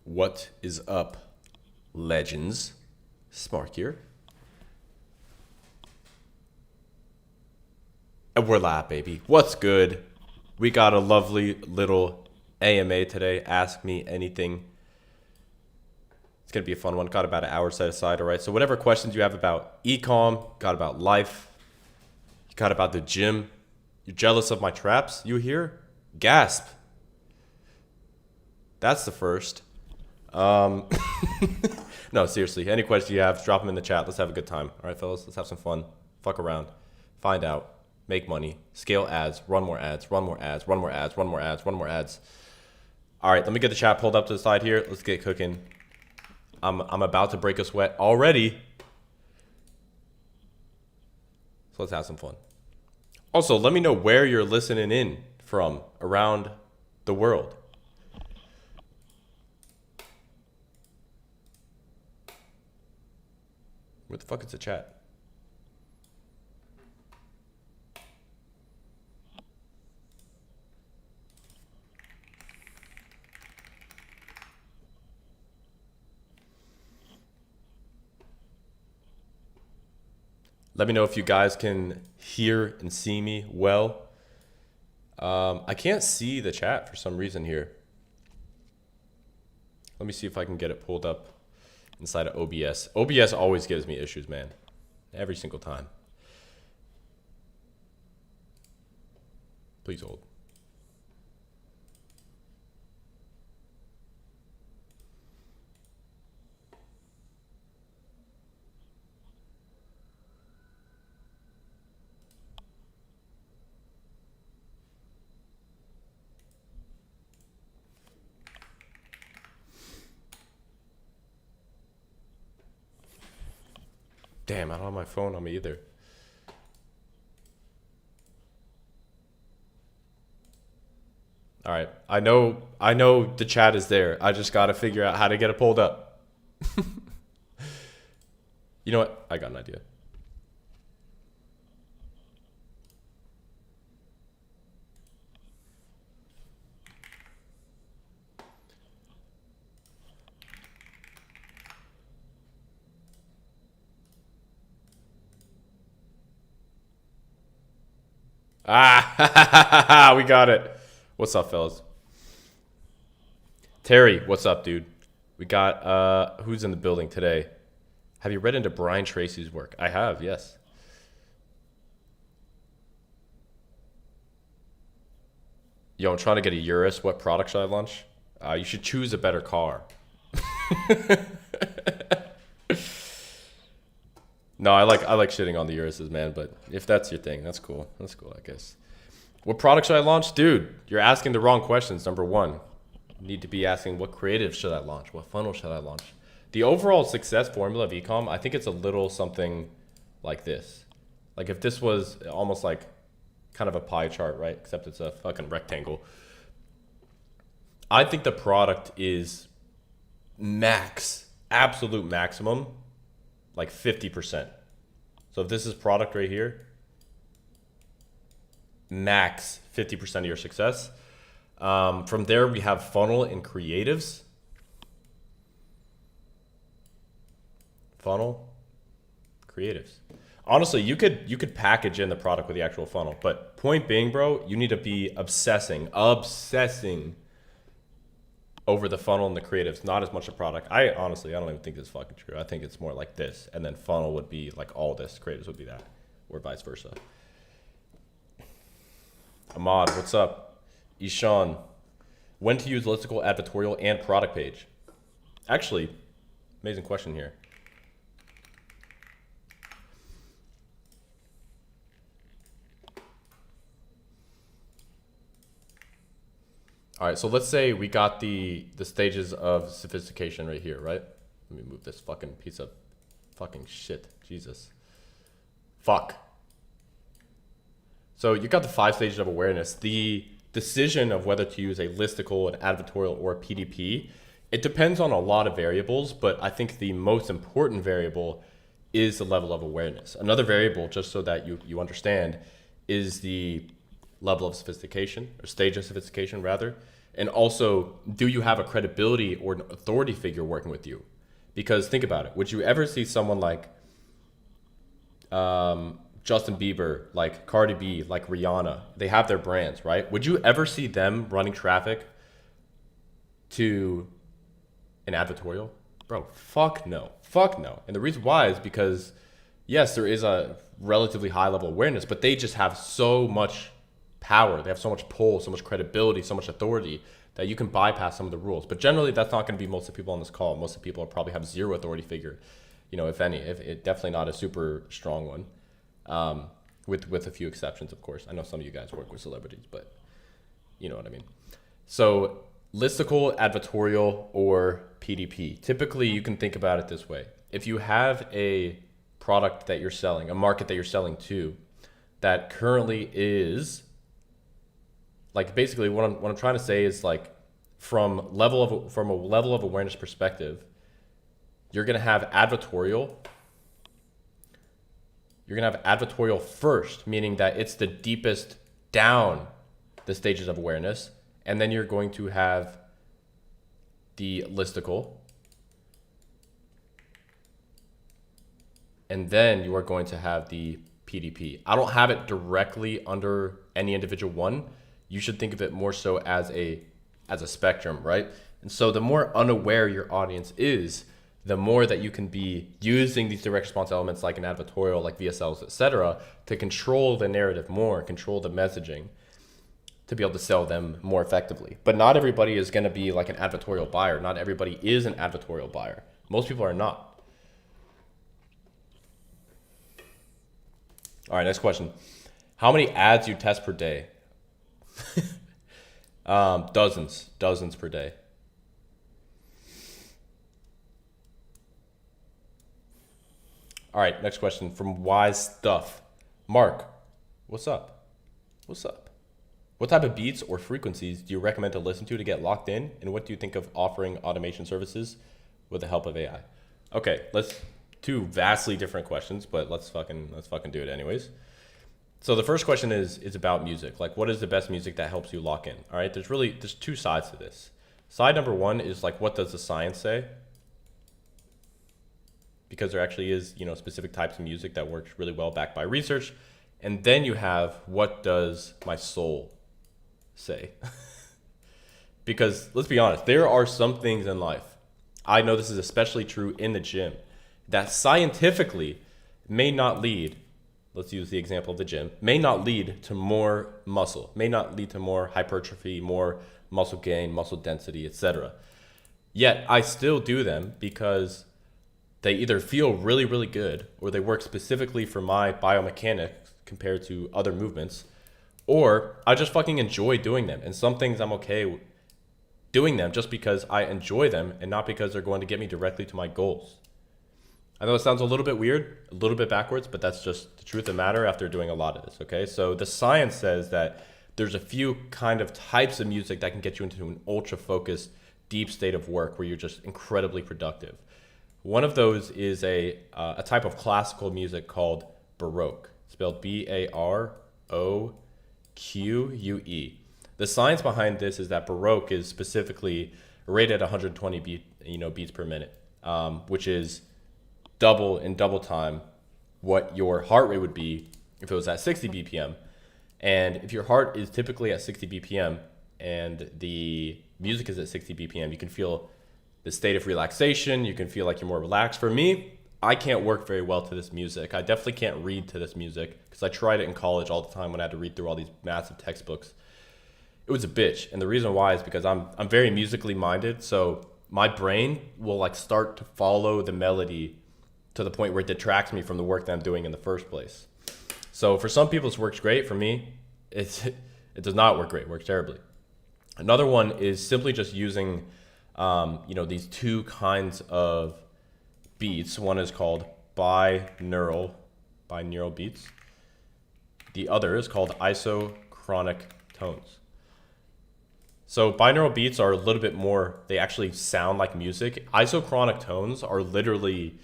What is up, legends? Smart here. And we're live, baby. What's good? We got a lovely little AMA today. Ask me anything. It's going to be a fun one. Got about an hour set aside, all right? So whatever questions you have about e-com, got about life, you got about the gym, you're jealous of my traps, you hear? Gasp. That's the first. No, seriously. Any questions you have, drop them in the chat. Let's have a good time. All right, fellas? Let's have some fun. Fuck around. Find out. Make money. Scale ads. Run more ads. Run more ads. Run more ads. Run more ads. Run more ads. All right, let me get the chat pulled up to the side here. Let's get cooking. I'm about to break a sweat already. So let's have some fun. Also, let me know where you're listening in from around the world. Where the fuck is the chat? Let me know if you guys can hear and see me well. I can't see the chat for some reason here. Let me see if I can get it pulled up inside of OBS. OBS always gives me issues, man. Every single time. Please hold. Damn, I don't have my phone on me either. All right, I know the chat is there. I just got to figure out how to get it pulled up. You know what? I got an idea. Ah, we got it. What's up, fellas? Terry, what's up, dude? We got, who's in the building today? Have you read into Brian Tracy's work? I have, yes. Yo, I'm trying to get a Urus. What product should I launch? You should choose a better car. No, I like shitting on the Uruses, man, but if that's your thing, that's cool. That's cool, I guess. What product should I launch? Dude, you're asking the wrong questions. Number one, you need to be asking what creative should I launch? What funnel should I launch? The overall success formula of ecom, I think it's a little something like this. Like if this was almost like kind of a pie chart, right? Except it's a fucking rectangle. I think the product is max, absolute maximum, like 50%. So if this is product right here, max 50% of your success. From there, we have funnel and creatives. Funnel, creatives. Honestly, you could package in the product with the actual funnel, but point being, bro, you need to be obsessing over the funnel and the creatives, not as much a product. I honestly don't even think it's fucking true. I think it's more like this, and then funnel would be like all this, creatives would be that, or vice versa. Ahmad, what's up? Ishan, when to use listicle, advertorial, and product page? Actually, amazing question here. All right, so let's say we got the stages of sophistication right here, right? Let me move this fucking piece of fucking shit. Jesus. Fuck. So you got the 5 stages of awareness. The decision of whether to use a listicle, an advertorial, or a PDP, it depends on a lot of variables, but I think the most important variable is the level of awareness. Another variable, just so that you understand, is the level of sophistication, or stage of sophistication rather. And also, do you have a credibility or an authority figure working with you? Because think about it. Would you ever see someone like Justin Bieber, like Cardi B, like Rihanna? They have their brands, right? Would you ever see them running traffic to an advertorial? Bro, fuck no. Fuck no. And the reason why is because, yes, there is a relatively high level awareness, but they just have so much power. They have so much pull, so much credibility, so much authority that you can bypass some of the rules. But generally, that's not going to be most of the people on this call. Most of the people probably have zero authority figure, if any. If it definitely not a super strong one, with a few exceptions, of course. I know some of you guys work with celebrities, but you know what I mean. So listicle, advertorial, or PDP. Typically, you can think about it this way. If you have a product that you're selling, a market that you're selling to, that currently is, like, basically what I'm trying to say is, like, from a level of awareness perspective, you're gonna have advertorial. You're gonna have advertorial first, meaning that it's the deepest down the stages of awareness, and then you're going to have the listicle, and then you are going to have the PDP. I don't have it directly under any individual one. You should think of it more so as a spectrum, right? And so the more unaware your audience is, the more that you can be using these direct response elements like an advertorial, like VSLs, etc., to control the narrative more, control the messaging, to be able to sell them more effectively. But not everybody is going to be like an advertorial buyer. Not everybody is an advertorial buyer. Most people are not. All right, next question. How many ads you test per day? Dozens per day. All right, next question from Wise Stuff. Mark, what's up? What type of beats or frequencies do you recommend to listen to get locked in? And what do you think of offering automation services with the help of AI? Okay, two vastly different questions, but let's fucking do it anyways. So the first question is about music. Like, what is the best music that helps you lock in? All right, there's two sides to this. Side number one is like, what does the science say? Because there actually is, specific types of music that works really well backed by research. And then you have, what does my soul say? Because let's be honest, there are some things in life, I know this is especially true in the gym, that scientifically may not lead, let's use the example of the gym, may not lead to more muscle, may not lead to more hypertrophy, more muscle gain, muscle density, etc. Yet I still do them because they either feel really, really good, or they work specifically for my biomechanics compared to other movements, or I just fucking enjoy doing them. And some things I'm okay doing them just because I enjoy them and not because they're going to get me directly to my goals. I know it sounds a little bit weird, a little bit backwards, but that's just the truth of the matter after doing a lot of this, okay? So the science says that there's a few kind of types of music that can get you into an ultra-focused, deep state of work where you're just incredibly productive. One of those is a type of classical music called Baroque, spelled Baroque. The science behind this is that Baroque is specifically rated at 120 beats per minute, which is double time what your heart rate would be if it was at 60 BPM. And if your heart is typically at 60 BPM and the music is at 60 BPM, you can feel the state of relaxation. You can feel like you're more relaxed. For me, I can't work very well to this music. I definitely can't read to this music because I tried it in college all the time when I had to read through all these massive textbooks. It was a bitch. And the reason why is because I'm very musically minded. So my brain will like start to follow the melody to the point where it detracts me from the work that I'm doing in the first place. So for some people, this works great. For me, it does not work great. It works terribly. Another one is simply just using these two kinds of beats. One is called binaural beats. The other is called isochronic tones. So binaural beats are a little bit more, they actually sound like music. Isochronic tones are literally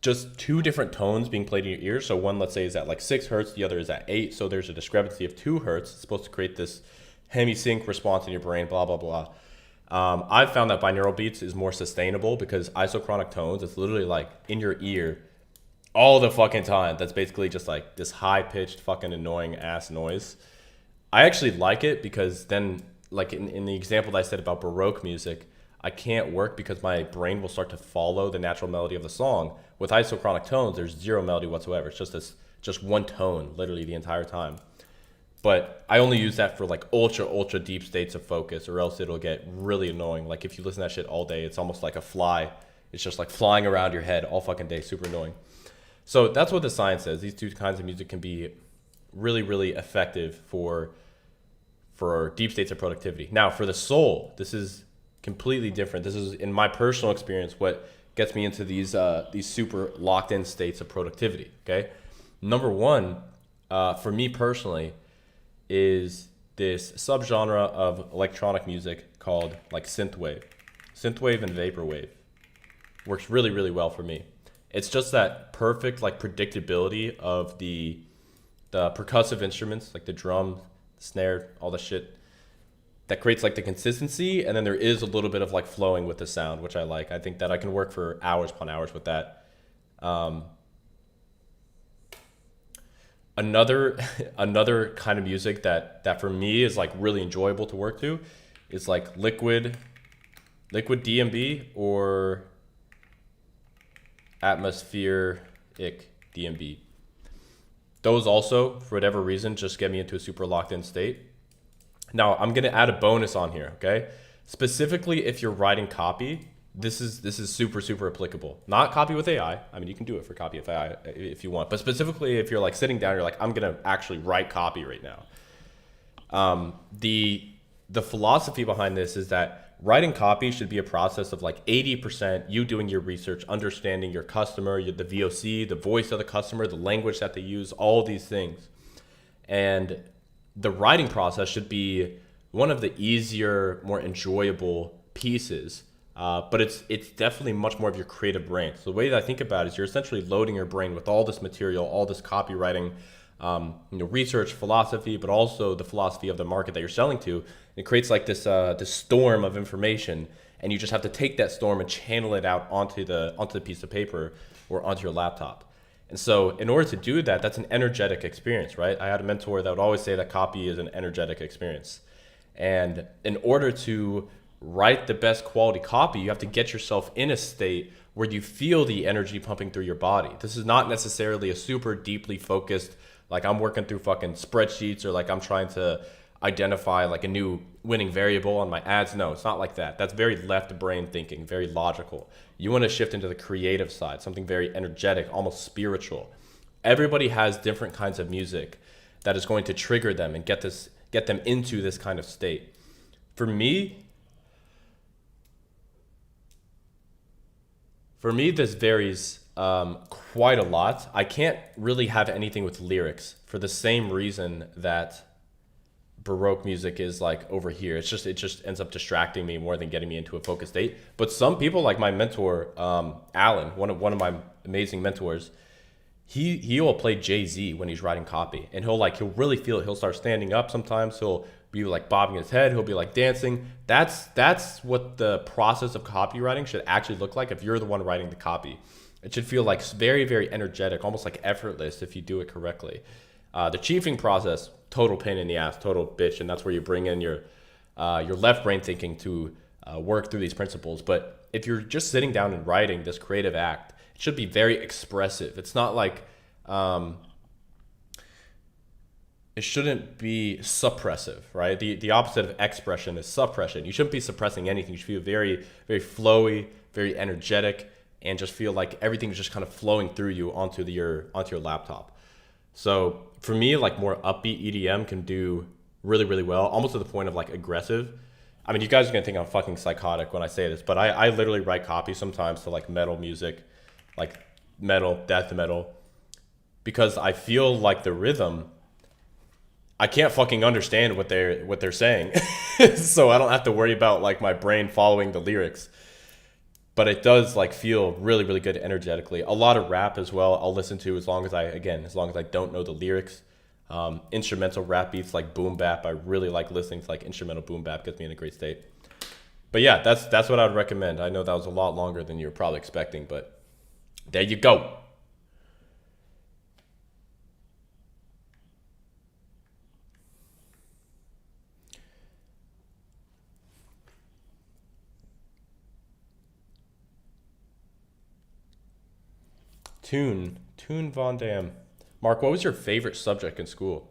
just two different tones being played in your ears. So one, let's say, is at like 6 hertz, the other is at 8. So there's a discrepancy of 2 hertz. It's supposed to create this hemisync response in your brain, blah, blah, blah. I've found that binaural beats is more sustainable because isochronic tones, it's literally like in your ear all the fucking time. That's basically just like this high pitched fucking annoying ass noise. I actually like it because then, like in the example that I said about Baroque music, I can't work because my brain will start to follow the natural melody of the song. With isochronic tones, there's zero melody whatsoever. It's just one tone literally the entire time. But I only use that for like ultra deep states of focus, or else it'll get really annoying. Like if you listen to that shit all day, it's almost like a fly. It's just like flying around your head all fucking day, super annoying. So that's what the science says. These two kinds of music can be really effective for deep states of productivity. Now for the soul, this is completely different. This is, in my personal experience, what gets me into these super locked in states of productivity. Okay, number one, for me personally, is this subgenre of electronic music called like synthwave. Synthwave and vaporwave works really well for me. It's just that perfect like predictability of the percussive instruments, like the drum, the snare, all the shit that creates like the consistency, and then there is a little bit of like flowing with the sound, which I like. I think that I can work for hours upon hours with that. Another kind of music that for me is like really enjoyable to work to is like liquid DMB or atmospheric DMB. Those also, for whatever reason, just get me into a super locked in state. Now I'm gonna add a bonus on here, okay? Specifically, if you're writing copy, this is super applicable. Not copy with AI. I mean, you can do it for copy with AI if you want, but specifically if you're like sitting down, you're like, I'm gonna actually write copy right now. The philosophy behind this is that writing copy should be a process of like 80% you doing your research, understanding your customer, the VOC, the voice of the customer, the language that they use, all these things. And the writing process should be one of the easier, more enjoyable pieces. But it's definitely much more of your creative brain. So the way that I think about it is you're essentially loading your brain with all this material, all this copywriting, research, philosophy, but also the philosophy of the market that you're selling to. It creates like this storm of information, and you just have to take that storm and channel it out onto the piece of paper or onto your laptop. And so in order to do that, that's an energetic experience, right? I had a mentor that would always say that copy is an energetic experience. And in order to write the best quality copy, you have to get yourself in a state where you feel the energy pumping through your body. This is not necessarily a super deeply focused, like I'm working through fucking spreadsheets or like I'm trying to identify like a new winning variable on my ads. No, it's not like that. That's very left brain thinking, very logical. You want to shift into the creative side, something very energetic, almost spiritual. Everybody has different kinds of music that is going to trigger them and get them into this kind of state. For me, this varies quite a lot. I can't really have anything with lyrics for the same reason that Baroque music is like over here. It just ends up distracting me more than getting me into a focused state. But some people, like my mentor, Alan, one of my amazing mentors, he will play Jay-Z when he's writing copy, and he'll really feel it. He'll start standing up sometimes. He'll be like bobbing his head. He'll be like dancing. That's what the process of copywriting should actually look like if you're the one writing the copy. It should feel like very energetic, almost like effortless if you do it correctly. The chiefing process, total pain in the ass, total bitch, and that's where you bring in your left brain thinking to work through these principles. But if you're just sitting down and writing this creative act, it should be very expressive. It's not like it shouldn't be suppressive, right? The opposite of expression is suppression. You shouldn't be suppressing anything. You should feel very flowy, very energetic, and just feel like everything's just kind of flowing through you onto your laptop. So for me, like more upbeat EDM can do really well, almost to the point of like aggressive. I mean, you guys are gonna think I'm fucking psychotic when I say this, but I literally write copy sometimes to like metal music, like metal, death metal, because I feel like the rhythm, I can't fucking understand what they're saying. So I don't have to worry about like my brain following the lyrics. But it does like feel really good energetically. A lot of rap as well I'll listen to as long as I don't know the lyrics. Instrumental rap beats like boom bap. I really like listening to like instrumental boom bap. Gets me in a great state. But yeah, that's what I would recommend. I know that was a lot longer than you were probably expecting, but there you go. Tune Von Dam. Mark, what was your favorite subject in school?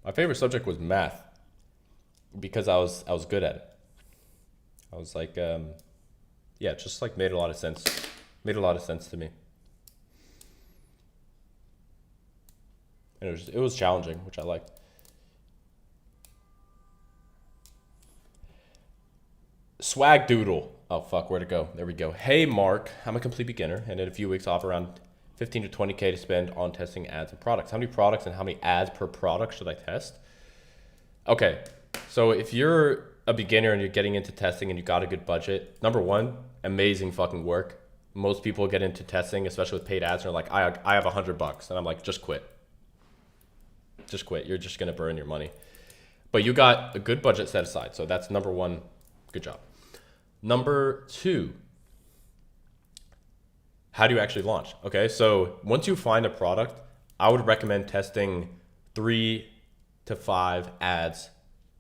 My favorite subject was math because I was good at it. I was like, yeah, it just like made a lot of sense. Made a lot of sense to me. And it was challenging, which I liked. Swag Doodle. Oh fuck, where'd it go? There we go. Hey Mark, I'm a complete beginner and in a few weeks off around 15 to 20K to spend on testing ads and products. How many products and how many ads per product should I test? Okay, so if you're a beginner and you're getting into testing and you got a good budget, number one, amazing fucking work. Most people get into testing, especially with paid ads, and are like, I have $100, and I'm like, just quit. Just quit. You're just gonna burn your money. But you got a good budget set aside, so that's number one. Good job. Number two, how do you actually launch? Okay, so once you find a product, I would recommend testing 3 to 5 ads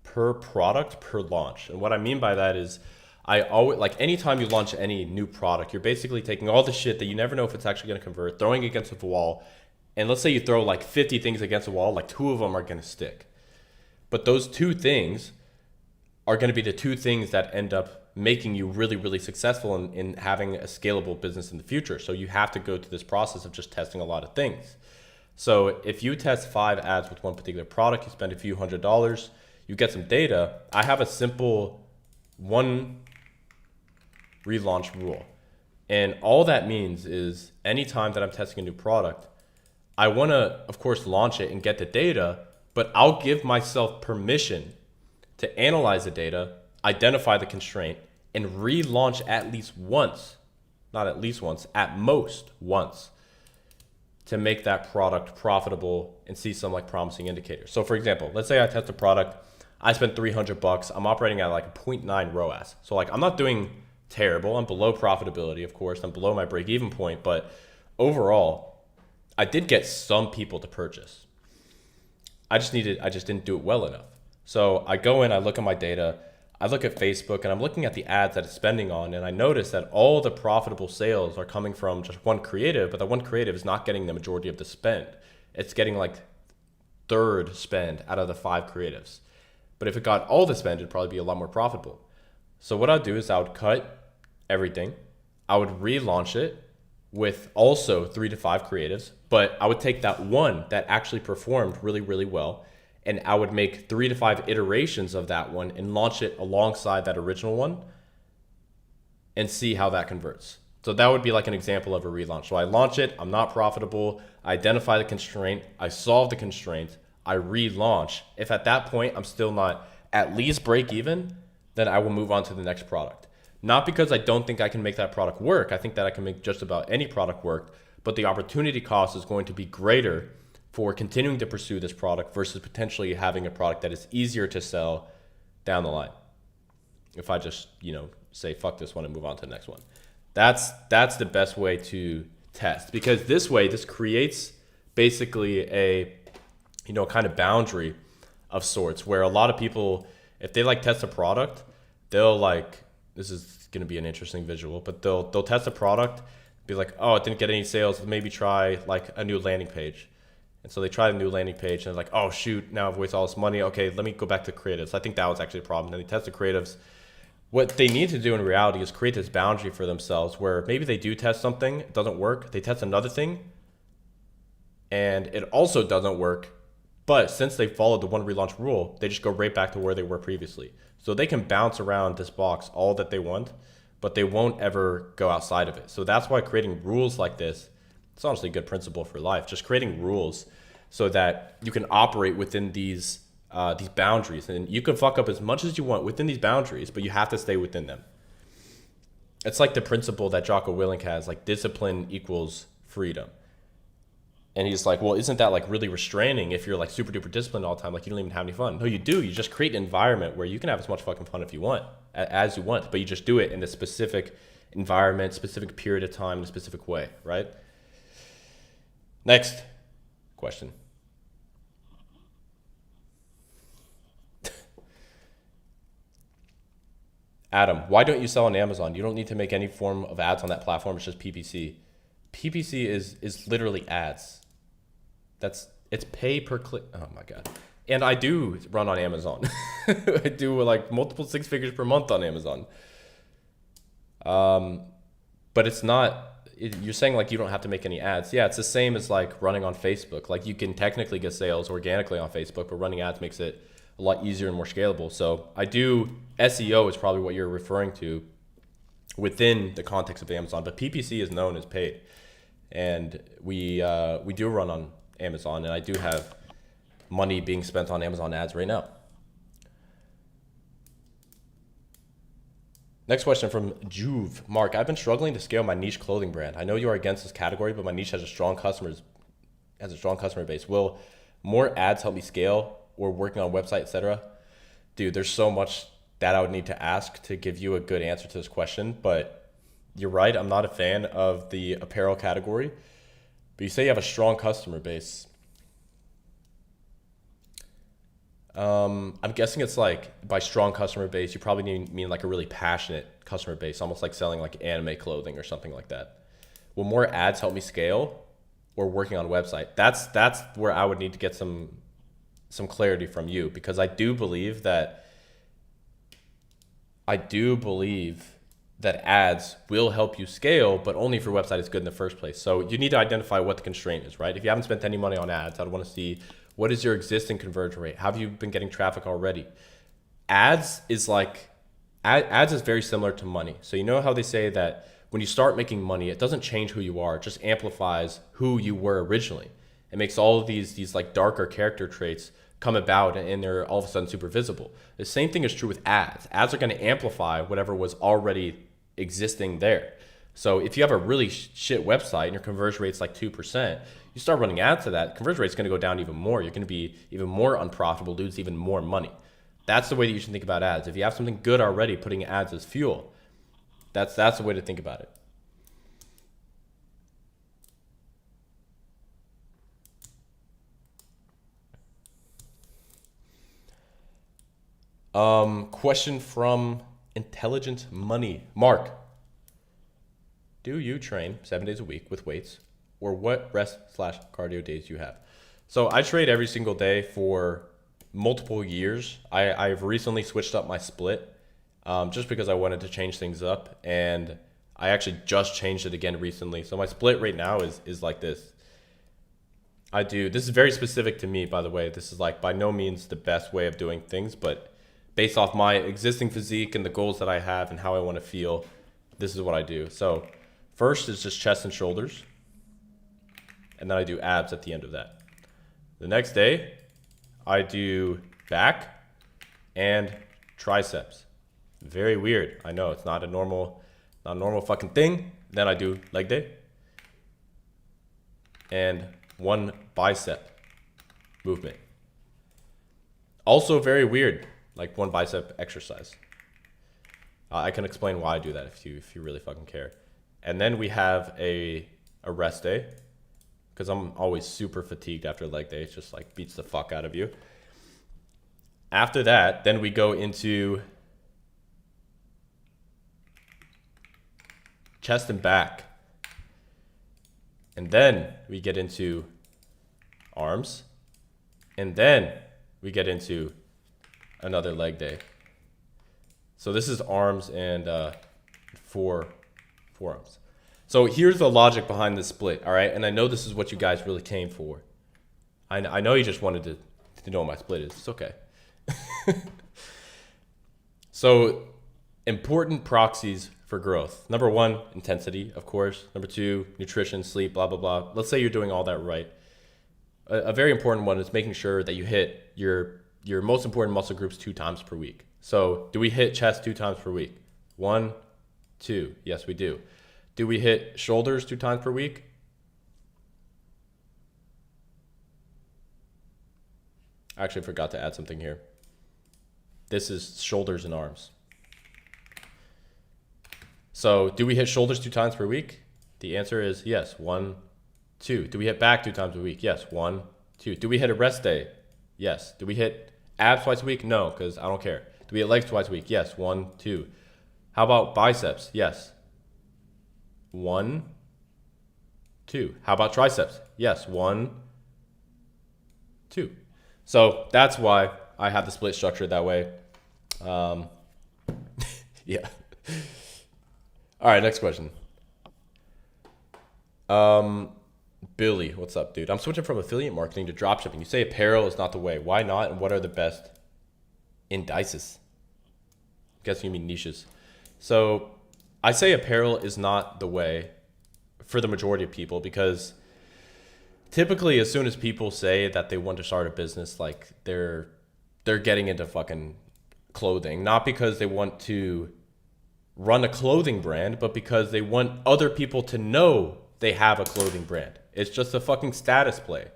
per product per launch. And what I mean by that is I always, like anytime you launch any new product, you're basically taking all the shit that you never know if it's actually going to convert, throwing it against the wall. And let's say you throw like 50 things against the wall, like 2 of them are going to stick. But those 2 things are going to be the 2 things that end up making you really, really successful in having a scalable business in the future. So you have to go through this process of just testing a lot of things. So if you test 5 ads with one particular product, you spend a few $100s, you get some data. I have a simple 1 relaunch rule. And all that means is anytime that I'm testing a new product, I want to, of course, launch it and get the data, but I'll give myself permission to analyze the data, identify the constraint, and relaunch at least once, not at least once, at most once, to make that product profitable and see some like promising indicators. So for example, let's say I test a product, I spent $300, I'm operating at like a 0.9 ROAS. So like I'm not doing terrible, I'm below profitability, of course, I'm below my break-even point, but overall, I did get some people to purchase. I just didn't do it well enough. So I go in, I look at my data, I look at Facebook, and I'm looking at the ads that it's spending on, and I notice that all the profitable sales are coming from just one creative, but that one creative is not getting the majority of the spend. It's getting like third spend out of the 5 creatives. But if it got all the spend, it'd probably be a lot more profitable. So what I'd do is I would cut everything. I would relaunch it with also 3 to 5 creatives, but I would take that one that actually performed really, really well, and I would make 3 to 5 iterations of that one and launch it alongside that original one and see how that converts. So that would be like an example of a relaunch. So I launch it, I'm not profitable, I identify the constraint, I solve the constraint, I relaunch. If at that point I'm still not at least break even, then I will move on to the next product. Not because I don't think I can make that product work. I think that I can make just about any product work, but the opportunity cost is going to be greater for continuing to pursue this product versus potentially having a product that is easier to sell down the line. If I just, say fuck this one and move on to the next one. That's the best way to test, because this way, this creates basically a, kind of boundary of sorts where a lot of people, if they like test a product, they'll like, this is going to be an interesting visual, but they'll test a product, be like, oh, it didn't get any sales. Maybe try like a new landing page. And so they try a new landing page and they're like, oh shoot, now I've wasted all this money. Okay, let me go back to creatives. I think that was actually a problem. And they test the creatives. What they need to do in reality is create this boundary for themselves where maybe they do test something, it doesn't work. They test another thing and it also doesn't work. But since they followed the one relaunch rule, they just go right back to where they were previously. So they can bounce around this box all that they want, but they won't ever go outside of it. So that's why creating rules like this, it's honestly a good principle for life. Just creating rules so that you can operate within these boundaries, and you can fuck up as much as you want within these boundaries, but you have to stay within them. It's like the principle that Jocko Willink has, like discipline equals freedom. And he's like, well, isn't that like really restraining if you're like super duper disciplined all the time? Like you don't even have any fun. No, you do. You just create an environment where you can have as much fucking fun if you want, as you want, but you just do it in a specific environment, specific period of time, in a specific way, right? Next question. Adam, why don't you sell on Amazon? You don't need to make any form of ads on that platform. It's just PPC. PPC is literally ads. It's pay per click. Oh my God. And I do run on Amazon. I do like multiple 6 figures per month on Amazon. But it's not, you're saying like you don't have to make any ads. Yeah, it's the same as like running on Facebook. Like you can technically get sales organically on Facebook, but running ads makes it a lot easier and more scalable. So I do, SEO is probably what you're referring to within the context of Amazon, but PPC is known as paid. And we do run on Amazon, and I do have money being spent on Amazon ads right now. Next question from Juve. Mark, I've been struggling to scale my niche clothing brand. I know you are against this category, but my niche has a strong customer base. Will more ads help me scale, or working on website, etc.? Dude, there's so much that I would need to ask to give you a good answer to this question, but you're right. I'm not a fan of the apparel category, but you say you have a strong customer base. I'm guessing it's like by strong customer base, you probably mean like a really passionate customer base, almost like selling like anime clothing or something like that. Will more ads help me scale, or working on a website? That's where I would need to get some clarity from you, because I do believe that ads will help you scale, but only if your website is good in the first place. So you need to identify what the constraint is, right? If you haven't spent any money on ads, I'd want to see, what is your existing conversion rate? Have you been getting traffic already? Ads is very similar to money. So you know how they say that when you start making money, it doesn't change who you are, it just amplifies who you were originally. It makes all of these like darker character traits come about, and they're all of a sudden super visible. The same thing is true with ads. Ads are going to amplify whatever was already existing there. So if you have a really shit website and your conversion rate's like 2%, you start running ads to that, conversion rate's going to go down even more. You're going to be even more unprofitable, lose even more money. That's the way that you should think about ads. If you have something good already, putting ads as fuel, that's the way to think about it. Question from Intelligent Money. Mark, do you train 7 days a week with weights, or what rest/cardio days do you have? So I trade every single day for multiple years. I've recently switched up my split just because I wanted to change things up, and I actually just changed it again recently. So my split right now is like this. This is very specific to me, by the way. This is like by no means the best way of doing things, but based off my existing physique and the goals that I have and how I want to feel, this is what I do. So first is just chest and shoulders, and then I do abs at the end of that. The next day, I do back and triceps. Very weird. I know it's not a normal fucking thing. Then I do leg day and one bicep movement. Also very weird, like one bicep exercise. I can explain why I do that if you really fucking care. And then we have a rest day, because I'm always super fatigued after leg day. It's just like beats the fuck out of you. After that, then we go into chest and back. And then we get into arms. And then we get into another leg day. So this is arms and forearms. So here's the logic behind this split, all right? And I know this is what you guys really came for. I know you just wanted to know what my split is. It's okay. So important proxies for growth. Number one, intensity, of course. Number two, nutrition, sleep, blah, blah, blah. Let's say you're doing all that right. A very important one is making sure that you hit your most important muscle groups 2 times per week. So do we hit chest 2 times per week? 1, 2. Yes, we do. Do we hit shoulders 2 times per week? I actually forgot to add something here. This is shoulders and arms. So do we hit shoulders 2 times per week? The answer is yes, 1, 2. Do we hit back 2 times a week? Yes, 1, 2. Do we hit a rest day? Yes. Do we hit abs twice a week? No, because I don't care. Do we hit legs twice a week? Yes, 1, 2. How about biceps? Yes. 1, 2. How about triceps? Yes, 1, 2. So that's why I have the split structured that way. Yeah. All right, next question. Billy, what's up, dude? I'm switching from affiliate marketing to dropshipping. You say apparel is not the way. Why not? And what are the best indices? I'm guessing you mean niches. So I say apparel is not the way for the majority of people, because typically as soon as people say that they want to start a business, like they're getting into fucking clothing, not because they want to run a clothing brand, but because they want other people to know they have a clothing brand. It's just a fucking status play,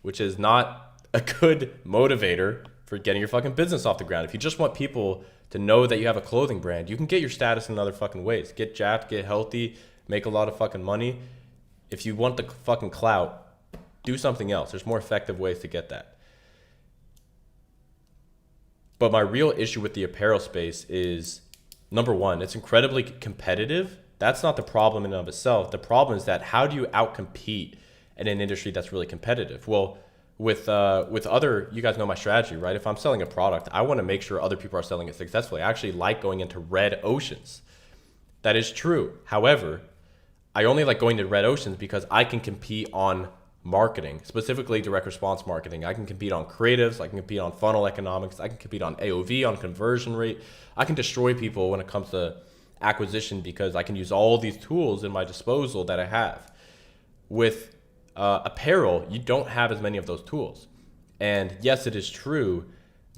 which is not a good motivator for getting your fucking business off the ground. If you just want people to know that you have a clothing brand, you can get your status in other fucking ways. Get jacked, get healthy, make a lot of fucking money. If you want the fucking clout, do something else. There's more effective ways to get that. But my real issue with the apparel space is, number one, it's incredibly competitive. That's not the problem in and of itself. The problem is that how do you outcompete in an industry that's really competitive? Well, with other, you guys know my strategy, right? If I'm selling a product, I want to make sure other people are selling it successfully. I actually like going into red oceans. That is true. However, I only like going to red oceans because I can compete on marketing, specifically direct response marketing. I can compete on creatives. I can compete on funnel economics. I can compete on AOV, on conversion rate. I can destroy people when it comes to acquisition because I can use all these tools in my disposal that I have. With apparel, you don't have as many of those tools. And yes, it is true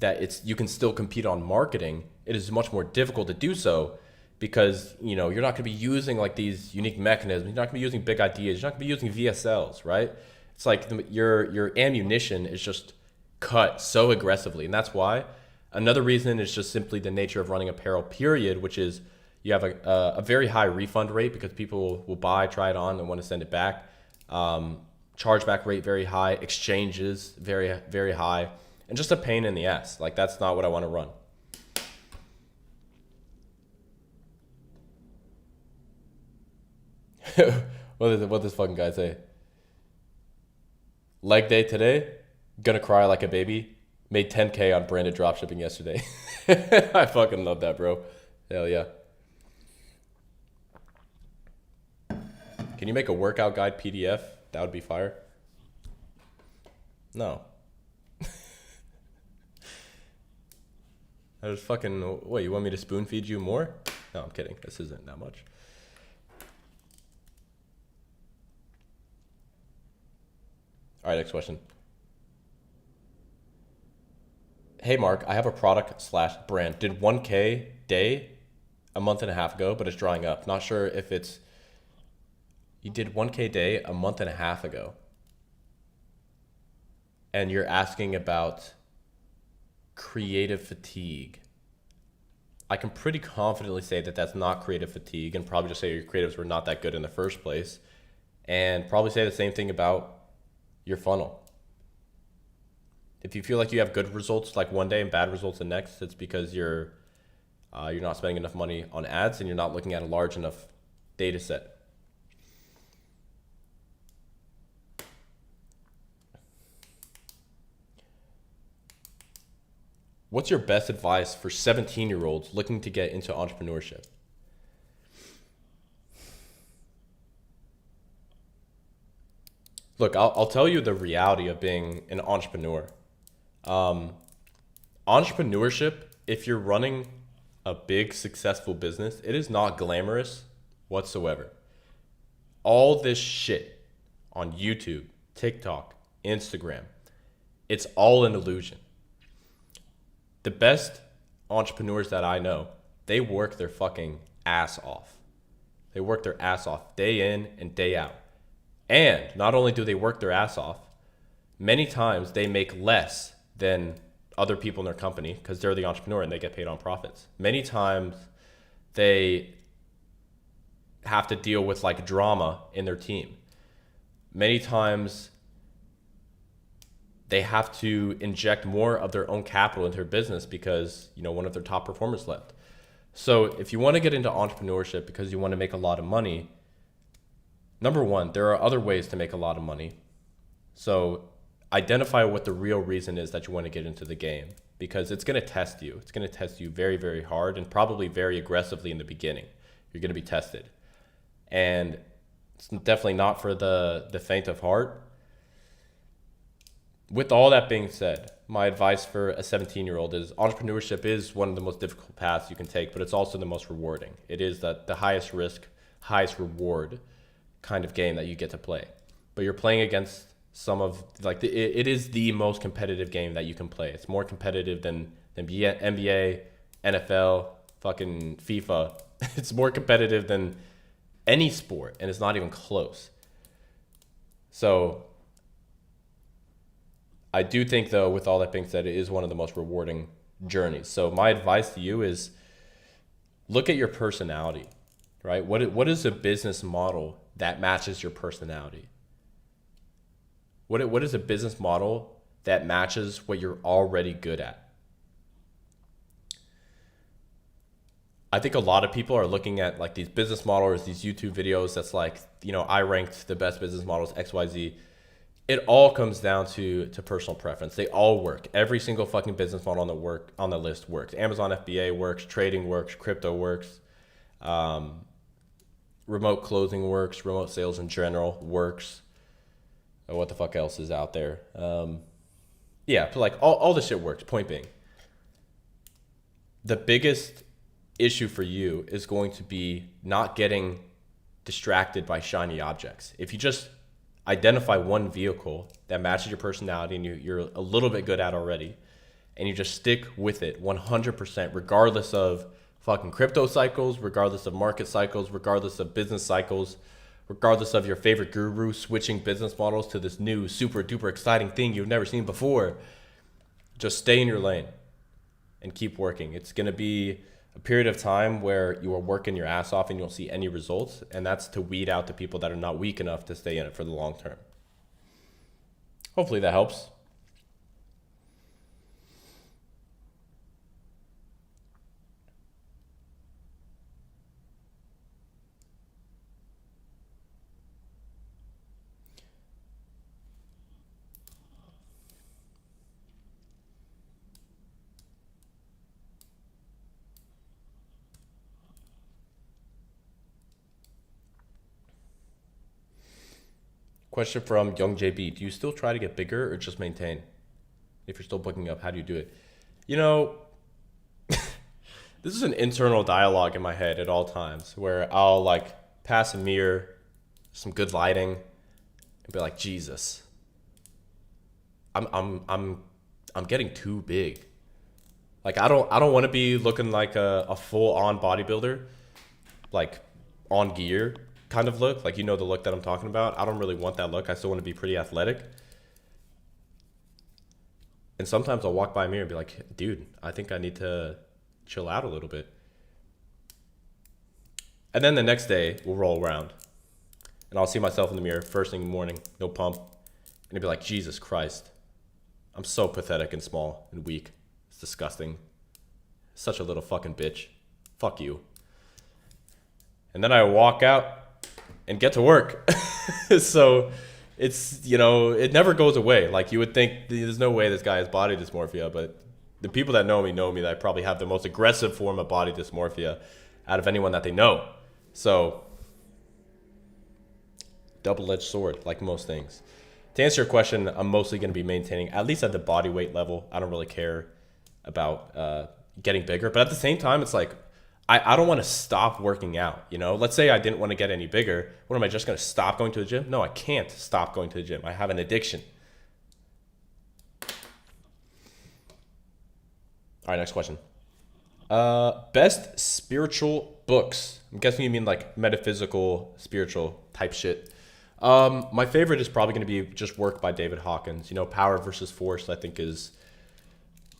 that you can still compete on marketing. It is much more difficult to do so because you're not going to be using like these unique mechanisms. You're not going to be using big ideas. You're not going to be using VSLs, right? It's like your ammunition is just cut so aggressively, and that's why. Another reason is just simply the nature of running apparel, period, which is you have a very high refund rate because people will buy, try it on, and want to send it back. Chargeback rate very high, exchanges very, very high, and just a pain in the ass. Like, that's not what I want to run. What does fucking guy say? Leg day today, gonna cry like a baby. Made 10K on branded dropshipping yesterday. I fucking love that, bro. Hell yeah. Can you make a workout guide PDF? That would be fire. No. I just fucking, what, you want me to spoon feed you more? No, I'm kidding. This isn't that much. All right, next question. Hey, Mark, I have a product/brand. Did 1K day a month and a half ago, but it's drying up. Not sure if it's, you did 1K day a month and a half ago. And you're asking about creative fatigue. I can pretty confidently say that that's not creative fatigue, and probably just say your creatives were not that good in the first place. And probably say the same thing about your funnel. If you feel like you have good results like one day and bad results the next, it's because you're not spending enough money on ads and you're not looking at a large enough data set. What's your best advice for 17-year-olds looking to get into entrepreneurship? Look, I'll tell you the reality of being an entrepreneur. Entrepreneurship, if you're running a big successful business, it is not glamorous whatsoever. All this shit on YouTube, TikTok, Instagram, it's all an illusion. The best entrepreneurs that I know, they work their fucking ass off. They work their ass off day in and day out. And not only do they work their ass off, many times they make less than other people in their company because they're the entrepreneur and they get paid on profits. Many times they have to deal with like drama in their team. Many times they have to inject more of their own capital into their business because, you know, one of their top performers left. So if you want to get into entrepreneurship because you want to make a lot of money, number one, there are other ways to make a lot of money. So identify what the real reason is that you want to get into the game, because it's going to test you. It's going to test you very, very hard and probably very aggressively in the beginning. You're going to be tested. And it's definitely not for the faint of heart. With all that being said, my advice for a 17-year-old is entrepreneurship is one of the most difficult paths you can take, but it's also the most rewarding. It is the highest risk, highest reward kind of game that you get to play. But you're playing against some of, like, it is the most competitive game that you can play. It's more competitive than NBA, NFL, fucking FIFA. It's more competitive than any sport, and it's not even close. So I do think, though, with all that being said, it is one of the most rewarding journeys. So my advice to you is look at your personality, right? What is a business model that matches your personality? What is a business model that matches what you're already good at? I think a lot of people are looking at like these business models, these YouTube videos that's like, you know, I ranked the best business models, XYZ. It all comes down to personal preference. They all work. Every single fucking business model on the list works. Amazon FBA works, trading works, crypto works, remote closing works, remote sales in general works. What the fuck else is out there? Yeah, but like all this shit works. Point being, the biggest issue for you is going to be not getting distracted by shiny objects. If you just identify one vehicle that matches your personality and you're a little bit good at already, and you just stick with it 100%, regardless of fucking crypto cycles, regardless of market cycles, regardless of business cycles, regardless of your favorite guru switching business models to this new super duper exciting thing you've never seen before, just stay in your lane and keep working. It's going to be a period of time where you are working your ass off and you don't see any results, and that's to weed out the people that are not weak enough to stay in it for the long term. Hopefully that helps. Question from Young JB. Do you still try to get bigger or just maintain? If you're still booking up, how do you do it? You know, this is an internal dialogue in my head at all times where I'll like pass a mirror, some good lighting, and be like, Jesus, I'm getting too big. Like I don't want to be looking like a full on bodybuilder, like on gear kind of look, like, you know, the look that I'm talking about. I don't really want that look. I still want to be pretty athletic. And sometimes I'll walk by a mirror and be like, dude, I think I need to chill out a little bit. And then the next day we'll roll around and I'll see myself in the mirror first thing in the morning, no pump, and I'll be like, Jesus Christ, I'm so pathetic and small and weak. It's disgusting. Such a little fucking bitch. Fuck you. And then I walk out and get to work. So it's, you know, it never goes away. Like, you would think there's no way this guy has body dysmorphia, but the people that know me that I probably have the most aggressive form of body dysmorphia out of anyone that they know. So double-edged sword, like most things. To answer your question, I'm mostly going to be maintaining, at least at the body weight level. I don't really care about getting bigger, but at the same time, it's like, I don't want to stop working out, you know? Let's say I didn't want to get any bigger. What, am I just going to stop going to the gym? No, I can't stop going to the gym. I have an addiction. All right, next question. Best spiritual books. I'm guessing you mean like metaphysical, spiritual type shit. My favorite is probably going to be just work by David Hawkins. You know, Power versus Force, I think, is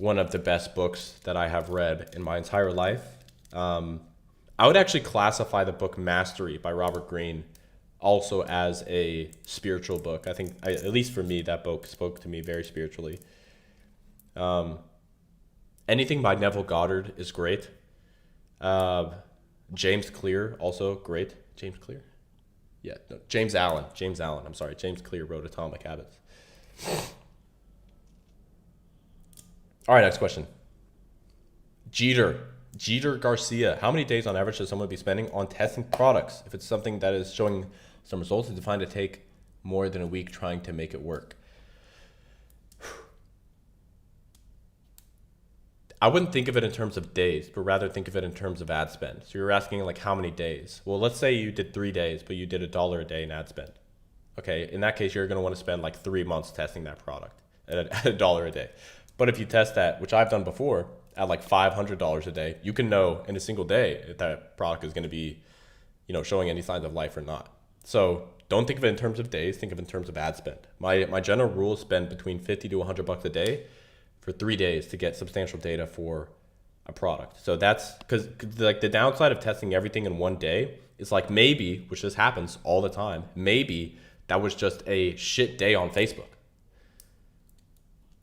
one of the best books that I have read in my entire life. I would actually classify the book Mastery by Robert Greene also as a spiritual book. I think, at least for me, that book spoke to me very spiritually. Anything by Neville Goddard is great. James Clear, also great. James Clear? Yeah, no, James Allen. I'm sorry. James Clear wrote Atomic Habits. All right, next question. Jeter Garcia. How many days on average should someone be spending on testing products? If it's something that is showing some results, it's defined to take more than a week trying to make it work. I wouldn't think of it in terms of days, but rather think of it in terms of ad spend. So you're asking like how many days? Well, let's say you did 3 days, but you did $1 a day in ad spend. Okay, in that case, you're going to want to spend like 3 months testing that product at $1 a day. But if you test that, which I've done before, at like $500 a day, you can know in a single day if that product is going to be, showing any signs of life or not. So don't think of it in terms of days. Think of it in terms of ad spend. My general rule is spend between $50 to $100 a day for 3 days to get substantial data for a product. So that's because like the downside of testing everything in one day is like maybe, which this happens all the time, maybe that was just a shit day on Facebook.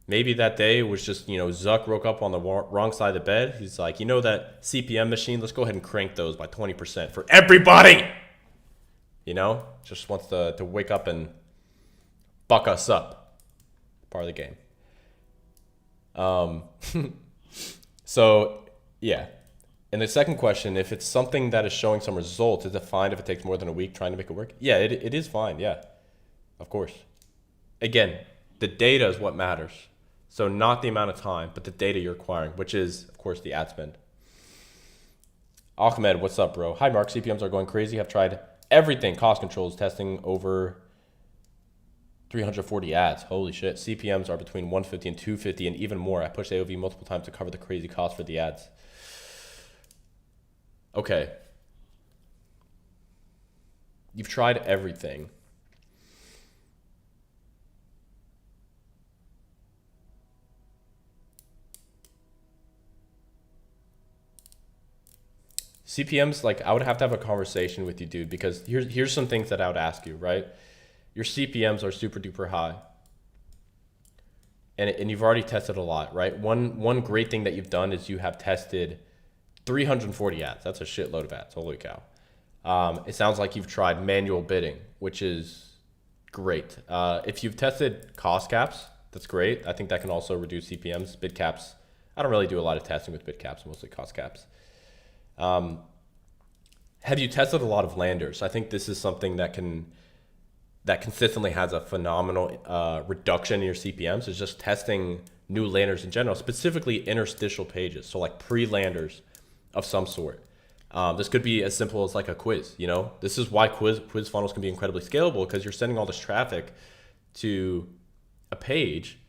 Maybe that day was just, Zuck woke up on the wrong side of the bed. He's like, that CPM machine, let's go ahead and crank those by 20% for everybody. Just wants to wake up and buck us up. Part of the game. So yeah. And the second question, if it's something that is showing some results, is it fine if it takes more than a week trying to make it work? Yeah, it is fine. Yeah, of course. Again, the data is what matters. So not the amount of time, but the data you're acquiring, which is, of course, the ad spend. Ahmed, what's up, bro? Hi, Mark. CPMs are going crazy. I've tried everything. Cost controls, testing over 340 ads. Holy shit. CPMs are between 150 and 250 and even more. I pushed AOV multiple times to cover the crazy cost for the ads. Okay. You've tried everything. CPMs, like I would have to have a conversation with you, dude, because here's some things that I would ask you, right? Your CPMs are super duper high. And you've already tested a lot, right? One great thing that you've done is you have tested 340 ads. That's a shitload of ads. Holy cow. It sounds like you've tried manual bidding, which is great. If you've tested cost caps, that's great. I think that can also reduce CPMs. Bid caps, I don't really do a lot of testing with bid caps, mostly cost caps. Have you tested a lot of landers? I think this is something that consistently has a phenomenal reduction in your CPMs. Is just testing new landers in general, specifically interstitial pages. So like pre-landers of some sort. This could be as simple as like a quiz. This is why quiz funnels can be incredibly scalable, because you're sending all this traffic to a page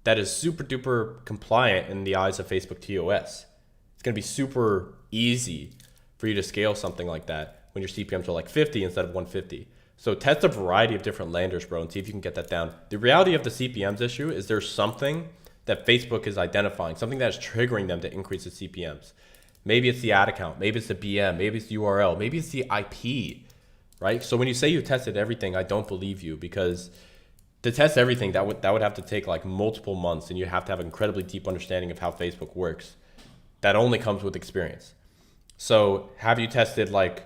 that is super duper compliant in the eyes of Facebook TOS. It's going to be super easy for you to scale something like that when your CPMs are like 50 instead of 150. So test a variety of different landers, bro, and see if you can get that down. The reality of the CPMs issue is there's something that Facebook is identifying, something that is triggering them to increase the CPMs. Maybe it's the ad account, maybe it's the BM, maybe it's the URL, maybe it's the IP, right? So when you say you tested everything, I don't believe you, because to test everything, that would have to take like multiple months, and you have to have an incredibly deep understanding of how Facebook works. That only comes with experience. So have you tested like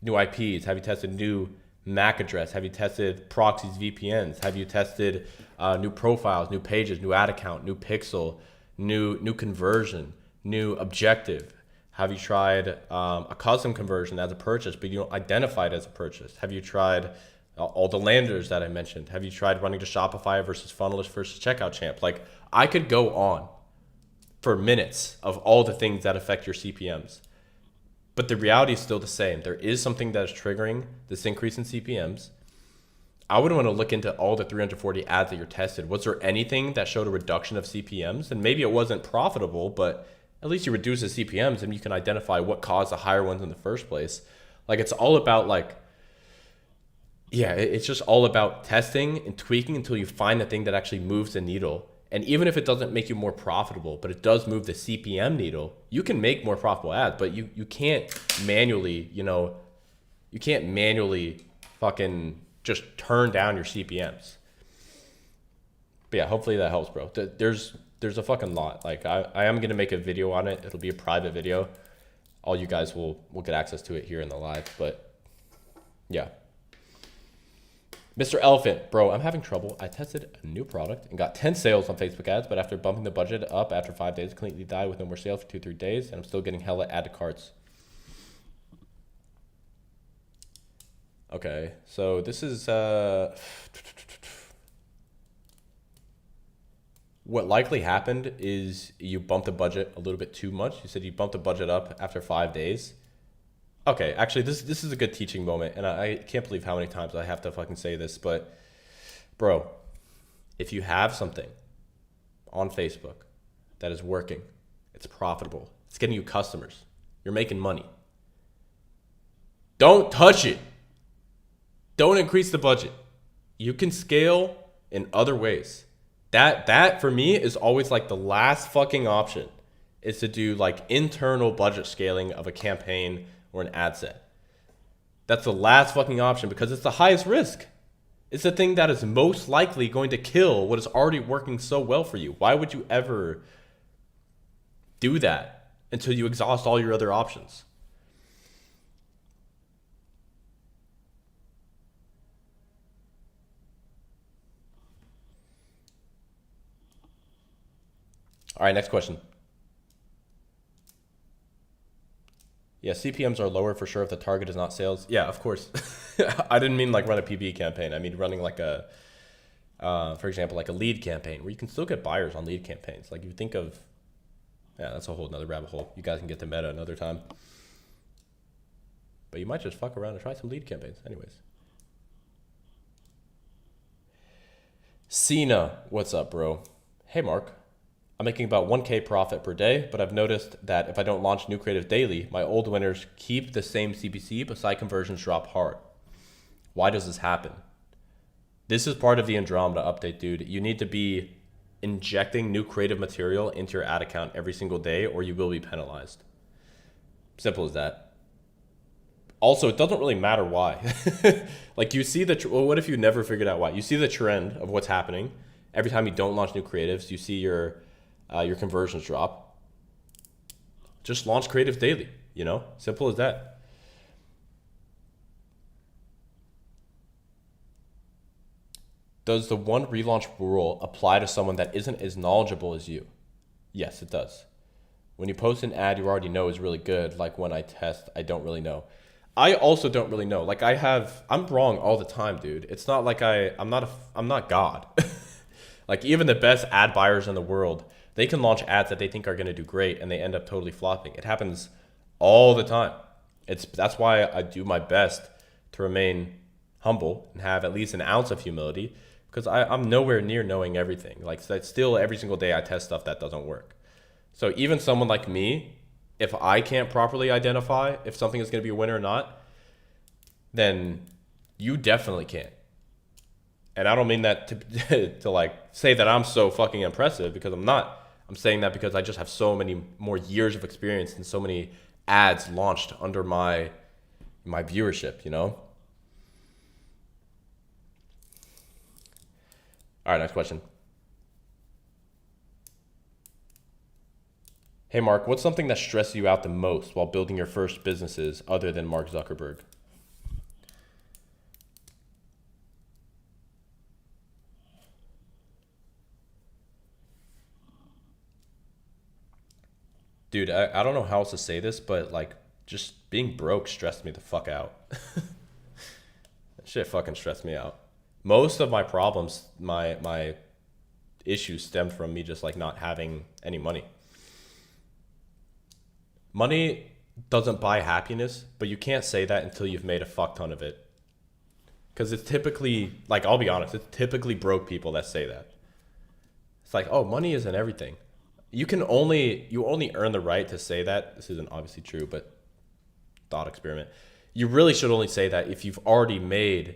new IPs? Have you tested new MAC address? Have you tested proxies, VPNs? Have you tested new profiles, new pages, new ad account, new pixel, new conversion, new objective? Have you tried a custom conversion as a purchase, but you don't identify it as a purchase? Have you tried all the landers that I mentioned? Have you tried running to Shopify versus Funnelist versus Checkout Champ? Like I could go on for minutes of all the things that affect your CPMs. But the reality is still the same. There is something that is triggering this increase in CPMs. I would want to look into all the 340 ads that you're tested. Was there anything that showed a reduction of CPMs? And maybe it wasn't profitable, but at least you reduce the CPMs and you can identify what caused the higher ones in the first place. Like it's all about it's just all about testing and tweaking until you find the thing that actually moves the needle And even if it doesn't make you more profitable, but it does move the CPM needle, you can make more profitable ads, but you can't manually, you can't manually fucking just turn down your CPMs. But yeah, hopefully that helps, bro. There's a fucking lot. Like I am gonna make a video on it. It'll be a private video. All you guys will get access to it here in the live. But yeah. Mr. Elephant, bro, I'm having trouble. I tested a new product and got 10 sales on Facebook ads, but after bumping the budget up after 5 days, completely died with no more sales for 2-3 days, and I'm still getting hella add to carts. Okay, so this is what likely happened is you bumped the budget a little bit too much. You said you bumped the budget up after 5 days. Okay, actually, this is a good teaching moment, and I can't believe how many times I have to fucking say this, but bro, if you have something on Facebook that is working, it's profitable, it's getting you customers, you're making money, don't touch it. Don't increase the budget. You can scale in other ways. That for me is always like the last fucking option, is to do like internal budget scaling of a campaign or an ad set. That's the last fucking option because it's the highest risk. It's the thing that is most likely going to kill what is already working so well for you. Why would you ever do that until you exhaust all your other options? All right, next question. Yeah, CPMs are lower for sure if the target is not sales. Yeah, of course. I didn't mean like run a PB campaign. I mean running like a, for example, like a lead campaign where you can still get buyers on lead campaigns. Like you think of, yeah, that's a whole nother rabbit hole. You guys can get to meta another time. But you might just fuck around and try some lead campaigns. Anyways. Cena, what's up, bro? Hey, Mark. I'm making about 1K profit per day, but I've noticed that if I don't launch new creative daily, my old winners keep the same CPC, but site conversions drop hard. Why does this happen? This is part of the Andromeda update, dude. You need to be injecting new creative material into your ad account every single day, or you will be penalized. Simple as that. Also, it doesn't really matter why. Like you see well, what if you never figured out why? You see the trend of what's happening. Every time you don't launch new creatives, you see your conversions drop. Just launch creatives daily, simple as that. Does the one relaunch rule apply to someone that isn't as knowledgeable as you? Yes, it does. When you post an ad you already know is really good, like when I test, I don't really know. I also don't really know. Like I'm wrong all the time, dude. It's not like I'm not God. Like even the best ad buyers in the world, they can launch ads that they think are going to do great and they end up totally flopping. It happens all the time. That's why I do my best to remain humble and have at least an ounce of humility, because I'm nowhere near knowing everything. Like still every single day I test stuff that doesn't work. So even someone like me, if I can't properly identify if something is going to be a winner or not, then you definitely can't. And I don't mean that to like say that I'm so fucking impressive, because I'm not. I'm saying that because I just have so many more years of experience and so many ads launched under my viewership, All right, next question. Hey, Mark, what's something that stresses you out the most while building your first businesses other than Mark Zuckerberg? Dude, I don't know how else to say this, but like just being broke stressed me the fuck out. That shit fucking stressed me out. Most of my problems, my issues stemmed from me just like not having any money. Money doesn't buy happiness, but you can't say that until you've made a fuck ton of it. Because it's typically, like, I'll be honest, it's typically broke people that say that. It's like, oh, money isn't everything. You only earn the right to say that. This isn't obviously true, but thought experiment. You really should only say that if you've already made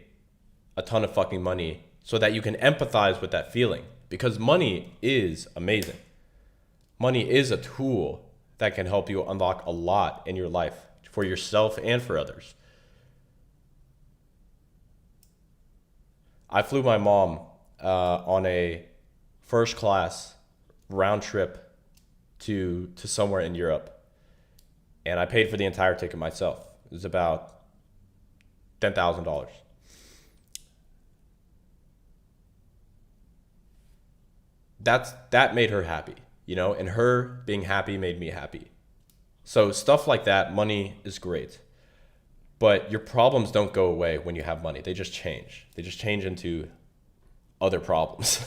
a ton of fucking money, so that you can empathize with that feeling. because money is amazing. Money is a tool that can help you unlock a lot in your life for yourself and for others. I flew my mom on a first class round trip to somewhere in Europe, and I paid for the entire ticket myself. It was about $10,000. That made her happy, and her being happy made me happy. So stuff like that, money is great. But your problems don't go away when you have money. They just change. They just change into other problems.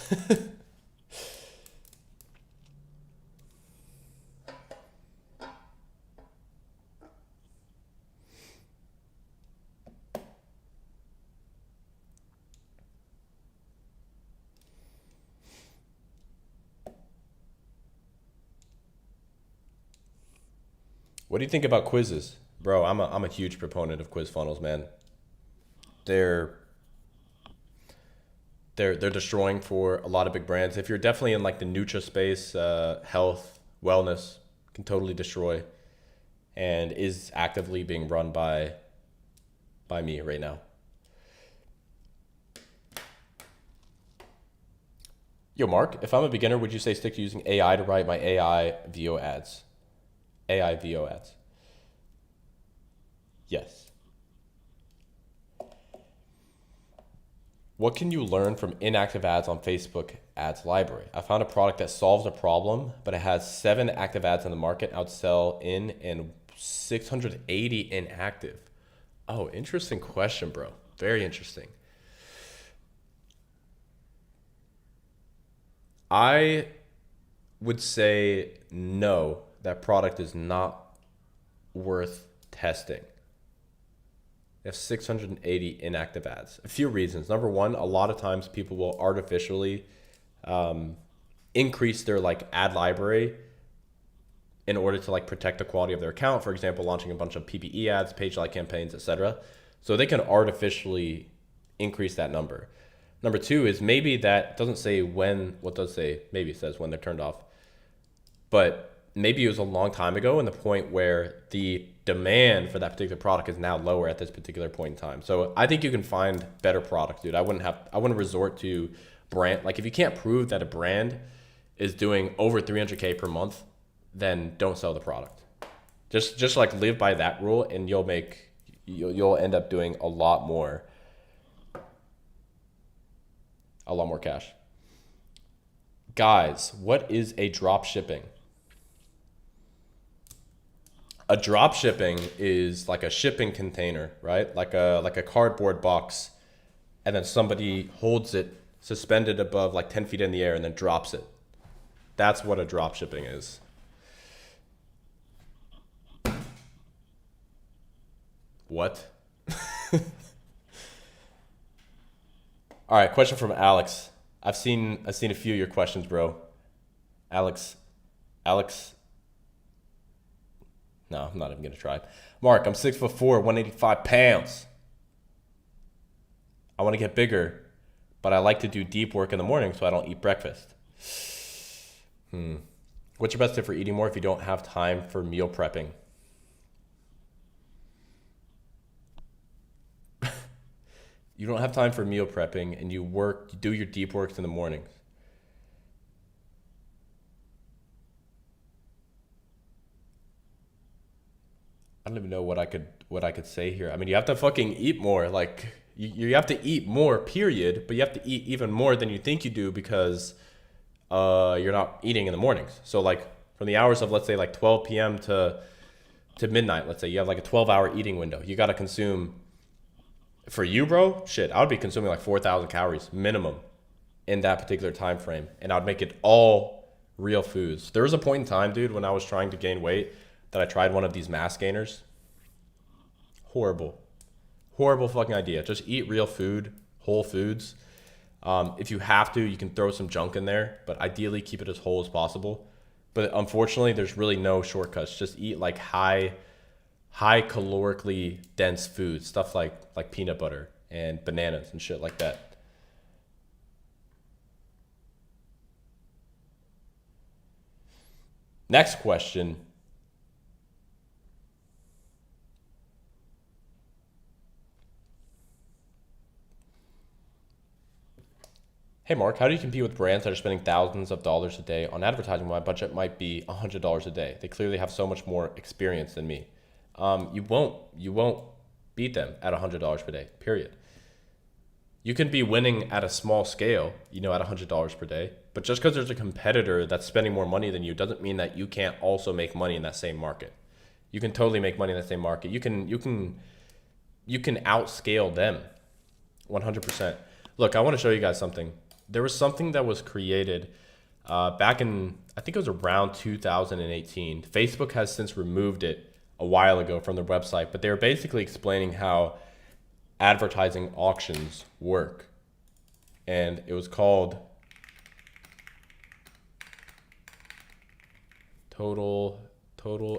What do you think about quizzes? Bro, I'm a huge proponent of quiz funnels, man. They're they're destroying for a lot of big brands. If you're definitely in like the Nutra space, health, wellness can totally destroy, and is actively being run by me right now. Yo, Mark, if I'm a beginner, would you say stick to using AI to write my AI VO ads? AI VO ads. Yes. What can you learn from inactive ads on Facebook ads library? I found a product that solves a problem, but it has 7 active ads in the market. I would sell in and 680 inactive. Oh, interesting question, bro. Very interesting. I would say no, that product is not worth testing. They have 680 inactive ads. A few reasons. Number one, a lot of times people will artificially increase their like ad library in order to like protect the quality of their account. For example, launching a bunch of PPE ads, page like campaigns, etc. So they can artificially increase that number. Number two is maybe that doesn't say when, what does say, maybe it says when they're turned off. But maybe it was a long time ago, and the point where the demand for that particular product is now lower at this particular point in time. So I think you can find better products, dude. I wouldn't resort to brand. Like if you can't prove that a brand is doing over 300K per month, then don't sell the product. Just like live by that rule, and you'll end up doing a lot more cash. Guys, what is a drop shipping? A drop shipping is like a shipping container, right? Like a cardboard box, and then somebody holds it suspended above like 10 feet in the air and then drops it. That's what a drop shipping is. What? All right, question from Alex. I've seen a few of your questions, bro. Alex. No, I'm not even gonna try. Mark, I'm 6'4", 185 pounds. I want to get bigger, but I like to do deep work in the morning, so I don't eat breakfast. What's your best tip for eating more if you don't have time for meal prepping? You don't have time for meal prepping, and you do your deep works in the mornings. I don't even know what I could say here. I mean, you have to fucking eat more. Like you have to eat more, period. But you have to eat even more than you think you do because you're not eating in the mornings. So like from the hours of, let's say, like 12 p.m. to midnight, let's say you have like a 12-hour eating window. You got to consume. For you, bro, shit, I would be consuming like 4,000 calories minimum in that particular time frame, and I'd make it all real foods. There was a point in time, dude, when I was trying to gain weight that I tried one of these mass gainers. Horrible fucking idea. Just eat real food, whole foods. If you have to, you can throw some junk in there, but ideally keep it as whole as possible. But unfortunately, there's really no shortcuts. Just eat like high calorically dense foods, stuff like peanut butter and bananas and shit like that. Next question. Hey Mark, how do you compete with brands that are spending thousands of dollars a day on advertising when my budget might be $100 a day? They clearly have so much more experience than me. You won't beat them at $100 per day, period. You can be winning at a small scale, at $100 per day, but just because there's a competitor that's spending more money than you doesn't mean that you can't also make money in that same market. You can totally make money in that same market. You can outscale them 100%. Look, I want to show you guys something. There was something that was created back in, I think it was around 2018. Facebook has since removed it a while ago from their website, but they were basically explaining how advertising auctions work. And it was called total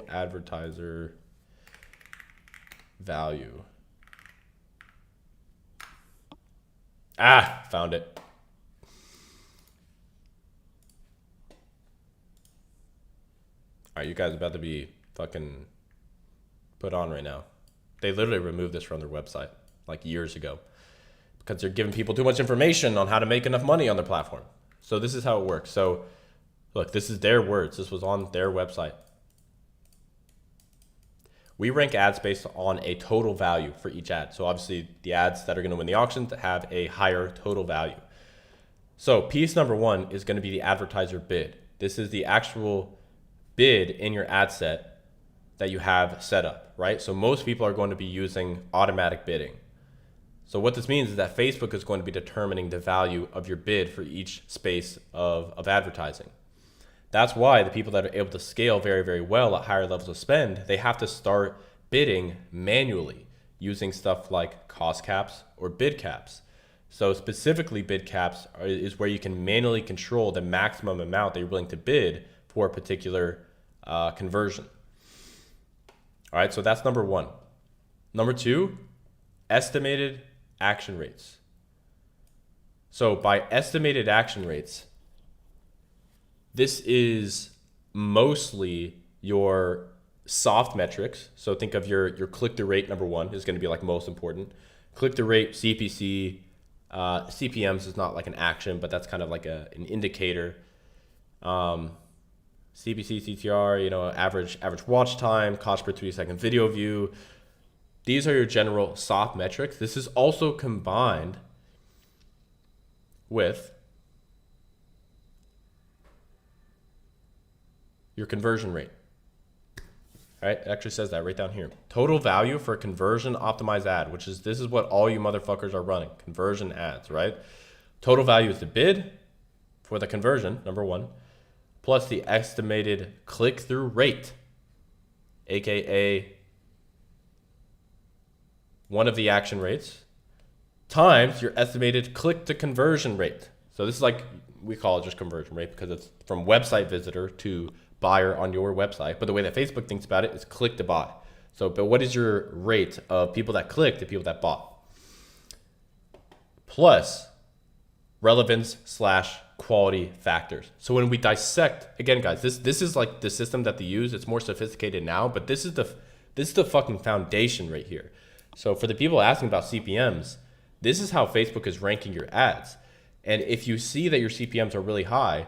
advertiser value. Found it. All right, you guys are about to be fucking put on right now. They literally removed this from their website like years ago because they're giving people too much information on how to make enough money on their platform. So this is how it works. So look, this is their words. This was on their website. We rank ads based on a total value for each ad. So obviously the ads that are going to win the auction have a higher total value. So piece number one is going to be the advertiser bid. This is the actual bid in your ad set that you have set up, right? So most people are going to be using automatic bidding. So what this means is that Facebook is going to be determining the value of your bid for each space of advertising. That's why the people that are able to scale very, very well at higher levels of spend, they have to start bidding manually using stuff like cost caps or bid caps. So specifically bid caps is where you can manually control the maximum amount that you're willing to bid for a particular conversion. All right, so that's number one. Number two, estimated action rates. So by estimated action rates, this is mostly your soft metrics. So think of your click-through rate, number one, is going to be like most important. Click-through rate, CPC, CPMs is not like an action, but that's kind of like an indicator. CPC, CTR, average watch time, cost per 3-second video view. These are your general soft metrics. This is also combined with your conversion rate. All right, it actually says that right down here. Total value for a conversion optimized ad, this is what all you motherfuckers are running, conversion ads, right? Total value is the bid for the conversion, number one, plus the estimated click-through rate, AKA one of the action rates, times your estimated click-to-conversion rate. So this is like, we call it just conversion rate because it's from website visitor to buyer on your website. But the way that Facebook thinks about it is click to buy. So, but what is your rate of people that clicked to people that bought? Plus relevance / quality factors. So when we dissect, again, guys, this is like the system that they use. It's more sophisticated now, but this is the fucking foundation right here. So for the people asking about CPMs, this is how Facebook is ranking your ads. And if you see that your CPMs are really high,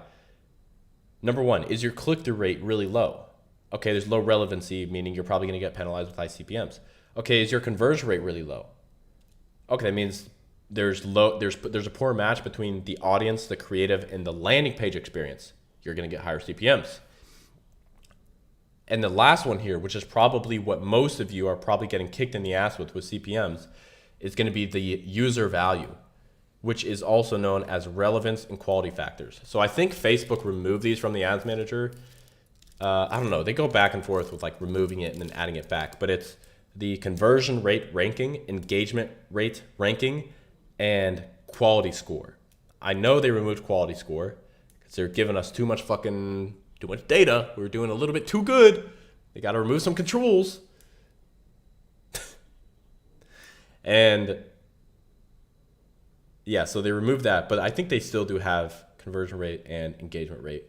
number one, is your click-through rate really low? Okay, there's low relevancy, meaning you're probably going to get penalized with high CPMs. Okay, is your conversion rate really low? Okay, that means there's a poor match between the audience, the creative, and the landing page experience. You're going to get higher CPMs. And the last one here, which is probably what most of you are probably getting kicked in the ass with CPMs, is going to be the user value, which is also known as relevance and quality factors. So I think Facebook removed these from the ads manager. I don't know. They go back and forth with like removing it and then adding it back. But it's the conversion rate ranking, engagement rate ranking, and quality score. I know they removed quality score because they're giving us too much data. We were doing a little bit too good. They got to remove some controls. And yeah, so they removed that, but I think they still do have conversion rate and engagement rate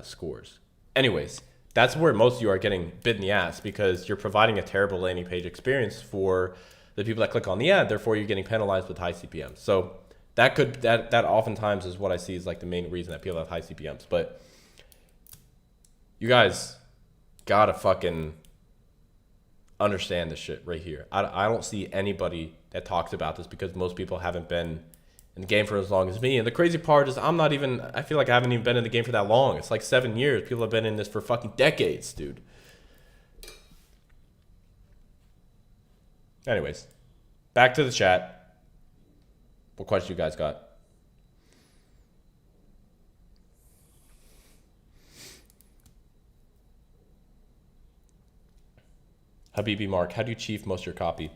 scores. Anyways, that's where most of you are getting bit in the ass because you're providing a terrible landing page experience for the people that click on the ad. Therefore, you're getting penalized with high CPMs. So that oftentimes is what I see is like the main reason that people have high CPMs. But you guys gotta fucking understand this shit right here. I don't see anybody that talks about this because most people haven't been in the game for as long as me. And the crazy part is I feel like I haven't even been in the game for that long. It's like 7 years. People have been in this for fucking decades, dude. Anyways, back to the chat. What question you guys got? Habibi Mark, how do you chief most of your copy?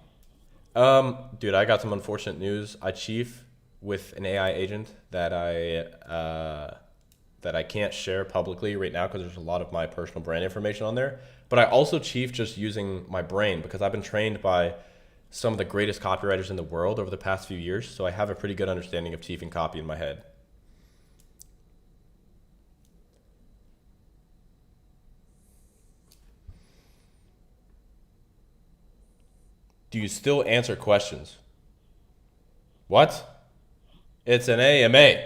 Dude, I got some unfortunate news. I chief with an AI agent that I can't share publicly right now because there's a lot of my personal brand information on there. But I also chief just using my brain because I've been trained by some of the greatest copywriters in the world over the past few years. So I have a pretty good understanding of chiefing copy in my head. Do you still answer questions? What? It's an AMA.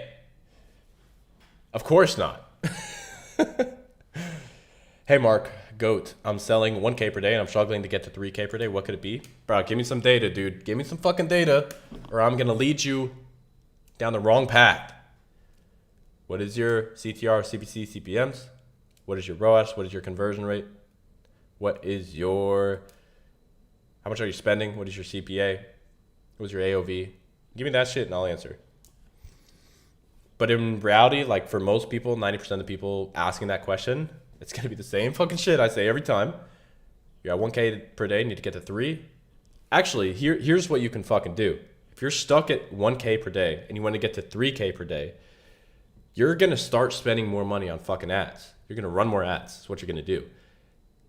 Of course not. Hey, Mark, GOAT. I'm selling 1K per day and I'm struggling to get to 3K per day. What could it be? Bro, give me some data, dude. Give me some fucking data or I'm going to lead you down the wrong path. What is your CTR, CPC, CPMs? What is your ROAS? What is your conversion rate? What is your... How much are you spending? What is your CPA? What's your AOV? Give me that shit and I'll answer. But in reality, like for most people, 90% of the people asking that question, it's going to be the same fucking shit I say every time. You're at 1K per day, need to get to 3. Actually, here's what you can fucking do. If you're stuck at 1K per day and you want to get to 3K per day, you're going to start spending more money on fucking ads. You're going to run more ads. That's what you're going to do.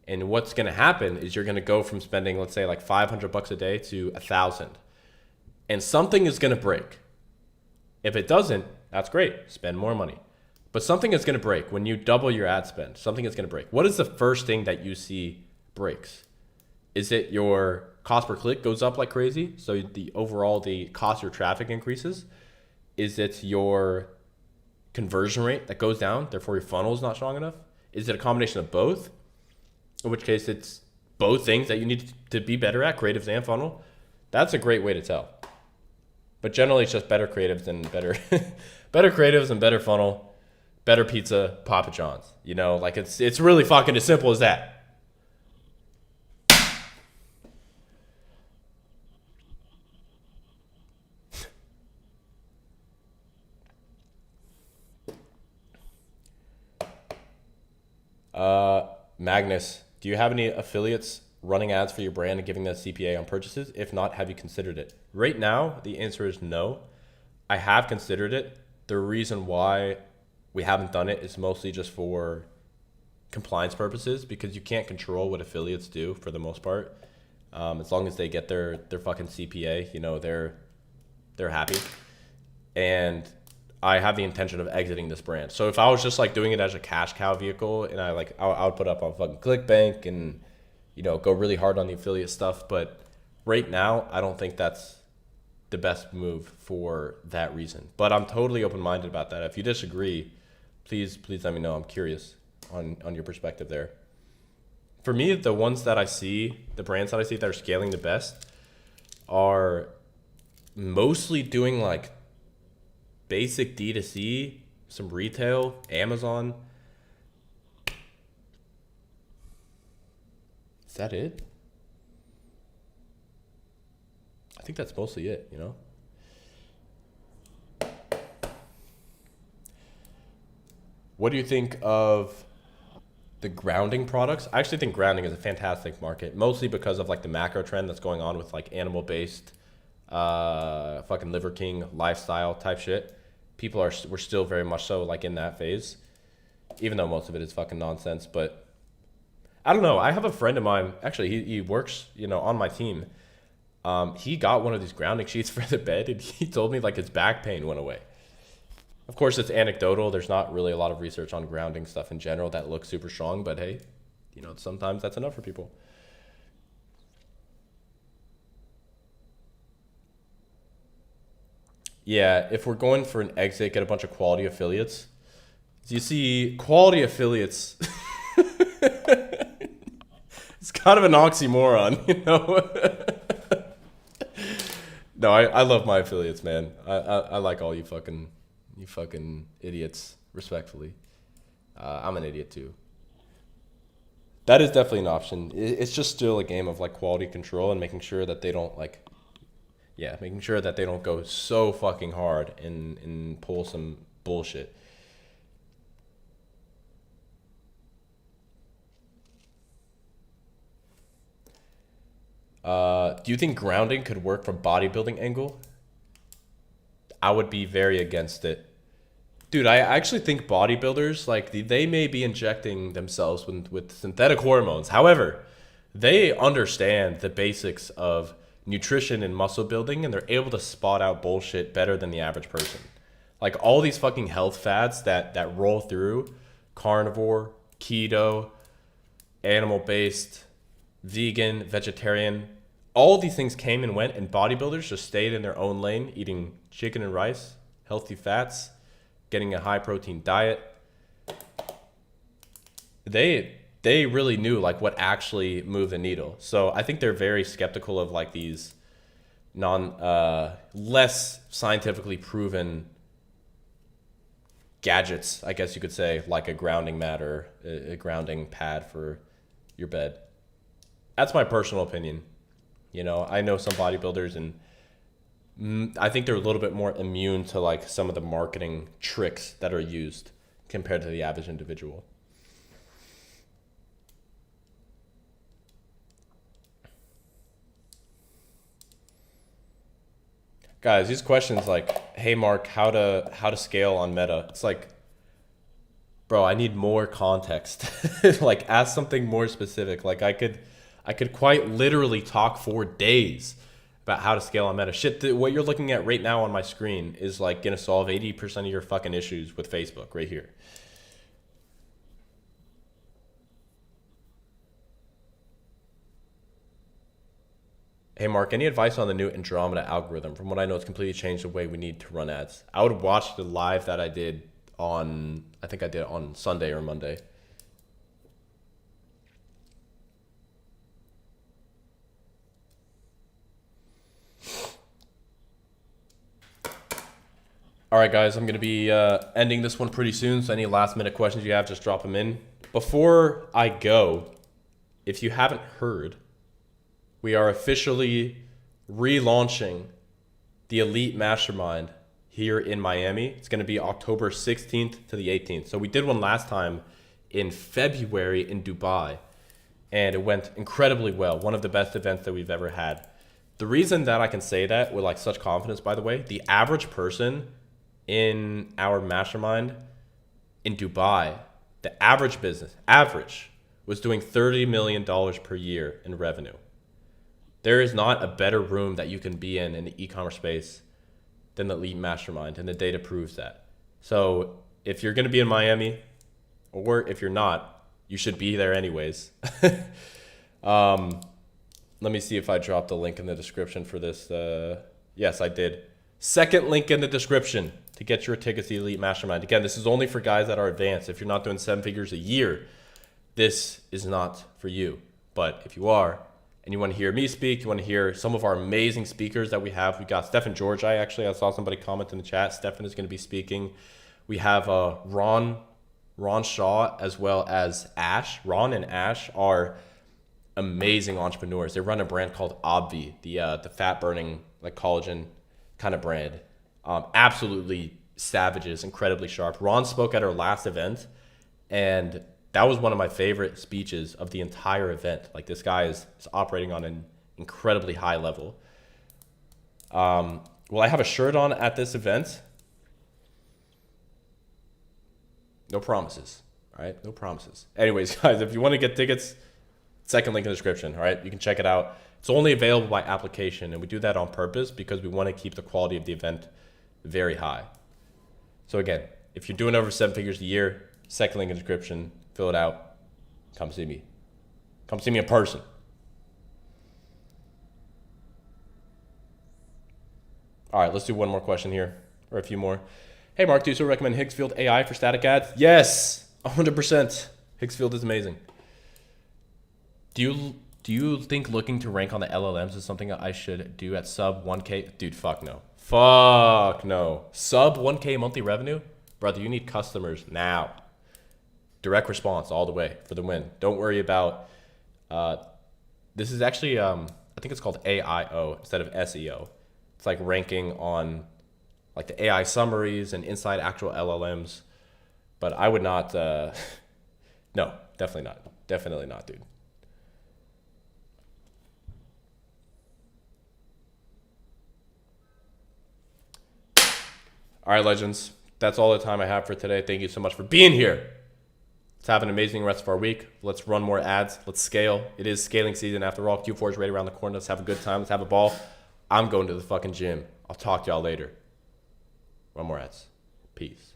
And what's going to happen is you're going to go from spending, let's say, like $500 a day to $1,000. And something is going to break. If it doesn't, that's great. Spend more money. But something is going to break. When you double your ad spend, something is going to break. What is the first thing that you see breaks? Is it your cost per click goes up like crazy? So the cost of your traffic increases? Is it your conversion rate that goes down? Therefore, your funnel is not strong enough? Is it a combination of both? In which case it's both things that you need to be better at, creatives and funnel. That's a great way to tell. But generally it's just better creatives and better creatives and better funnel, better pizza, Papa John's. You know, like it's really fucking as simple as that. Magnus, do you have any affiliates running ads for your brand and giving them CPA on purchases? If not, have you considered it? Right now, the answer is no. I have considered it. The reason why we haven't done it is mostly just for compliance purposes because you can't control what affiliates do for the most part. As long as they get their fucking CPA, you know, they're happy. And I have the intention of exiting this brand. So if I was just like doing it as a cash cow vehicle and I would put up on fucking ClickBank and, you know, go really hard on the affiliate stuff. But right now, I don't think that's the best move for that reason. But I'm totally open-minded about that. If you disagree, please let me know. I'm curious on your perspective there. For me, the ones that I see, the brands that I see that are scaling the best are mostly doing like basic D2C, some retail, Amazon. Is that it? I think that's mostly it, you know? What do you think of the grounding products? I actually think grounding is a fantastic market, mostly because of like the macro trend that's going on with like animal-based fucking Liver King lifestyle type shit. We're still very much so like in that phase, even though most of it is fucking nonsense. But I don't know. I have a friend of mine, actually, he works, you know, on my team. He got one of these grounding sheets for the bed and he told me like his back pain went away. Of course, it's anecdotal. There's not really a lot of research on grounding stuff in general that looks super strong, but hey, sometimes that's enough for people. Yeah, if we're going for an exit, get a bunch of quality affiliates. So you see, quality affiliates, it's kind of an oxymoron, No, I love my affiliates, man. I like all you fucking idiots, respectfully. I'm an idiot too. That is definitely an option. It's just still a game of like quality control and making sure that they don't like, yeah, making sure that they don't go so fucking hard and pull some bullshit. Do you think grounding could work from bodybuilding angle? I would be very against it. Dude, I actually think bodybuilders, like, they may be injecting themselves with synthetic hormones. However, they understand the basics of nutrition and muscle building, and they're able to spot out bullshit better than the average person. Like, all these fucking health fads that roll through, carnivore, keto, animal-based, vegan, vegetarian, all these things came and went, and bodybuilders just stayed in their own lane, eating chicken and rice, healthy fats, getting a high protein diet. They really knew like what actually moved the needle. So I think they're very skeptical of like these less scientifically proven gadgets, I guess you could say, like a grounding mat or a grounding pad for your bed. That's my personal opinion. I know some bodybuilders, and I think they're a little bit more immune to like some of the marketing tricks that are used compared to the average individual. Guys, these questions like, hey Mark, how to scale on Meta? It's like, bro, I need more context. Like, ask something more specific. Like, I could quite literally talk for days about how to scale on Meta. Shit, what you're looking at right now on my screen is like gonna solve 80% of your fucking issues with Facebook right here. Hey Mark, any advice on the new Andromeda algorithm? From what I know, it's completely changed the way we need to run ads. I would watch the live that I did I think I did it on Sunday or Monday. All right, guys, I'm going to be ending this one pretty soon. So any last minute questions you have, just drop them in. Before I go, if you haven't heard, we are officially relaunching the Elite Mastermind here in Miami. It's going to be October 16th to the 18th. So we did one last time in February in Dubai, and it went incredibly well. One of the best events that we've ever had. The reason that I can say that with like such confidence, by the way, the average person in our mastermind in Dubai, the average business, was doing $30 million per year in revenue. There is not a better room that you can be in the e-commerce space than the Elite Mastermind, and the data proves that. So if you're going to be in Miami, or if you're not, you should be there anyways. Let me see if I dropped a link in the description for this. Yes, I did. Second link in the description to get your tickets to the Elite Mastermind. Again, this is only for guys that are advanced. If you're not doing 7 figures a year, this is not for you. But if you are, and you want to hear me speak, you want to hear some of our amazing speakers that we have. We got Stefan Georgi, actually. I saw somebody comment in the chat. Stefan is going to be speaking. We have Ron Shaw, as well as Ash. Ron and Ash are amazing entrepreneurs. They run a brand called Obvi, the fat burning, like collagen kind of brand. Absolutely savages, incredibly sharp. Ron spoke at our last event, and that was one of my favorite speeches of the entire event. Like, this guy is operating on an incredibly high level. Will I have a shirt on at this event? No promises. All right, no promises. Anyways, guys, if you want to get tickets, second link in the description. All right, you can check it out. It's only available by application, and we do that on purpose because we want to keep the quality of the event very high. So again, if you're doing over 7 figures a year, second link in the description, fill it out. Come see me. Come see me in person. All right, let's do one more question here, or a few more. Hey, Mark, do you still recommend Higgsfield AI for static ads? Yes, 100%. Higgsfield is amazing. Do you think looking to rank on the LLMs is something I should do at sub 1K? Dude, fuck no. Fuck no. Sub 1K monthly revenue? Brother, you need customers now. Direct response all the way for the win. Don't worry about, this is actually, I think it's called AIO instead of SEO. It's like ranking on like the AI summaries and inside actual LLMs. But I would not, no, definitely not. Definitely not, dude. All right, legends. That's all the time I have for today. Thank you so much for being here. Let's have an amazing rest of our week. Let's run more ads. Let's scale. It is scaling season after all. Q4 is right around the corner. Let's have a good time. Let's have a ball. I'm going to the fucking gym. I'll talk to y'all later. Run more ads. Peace.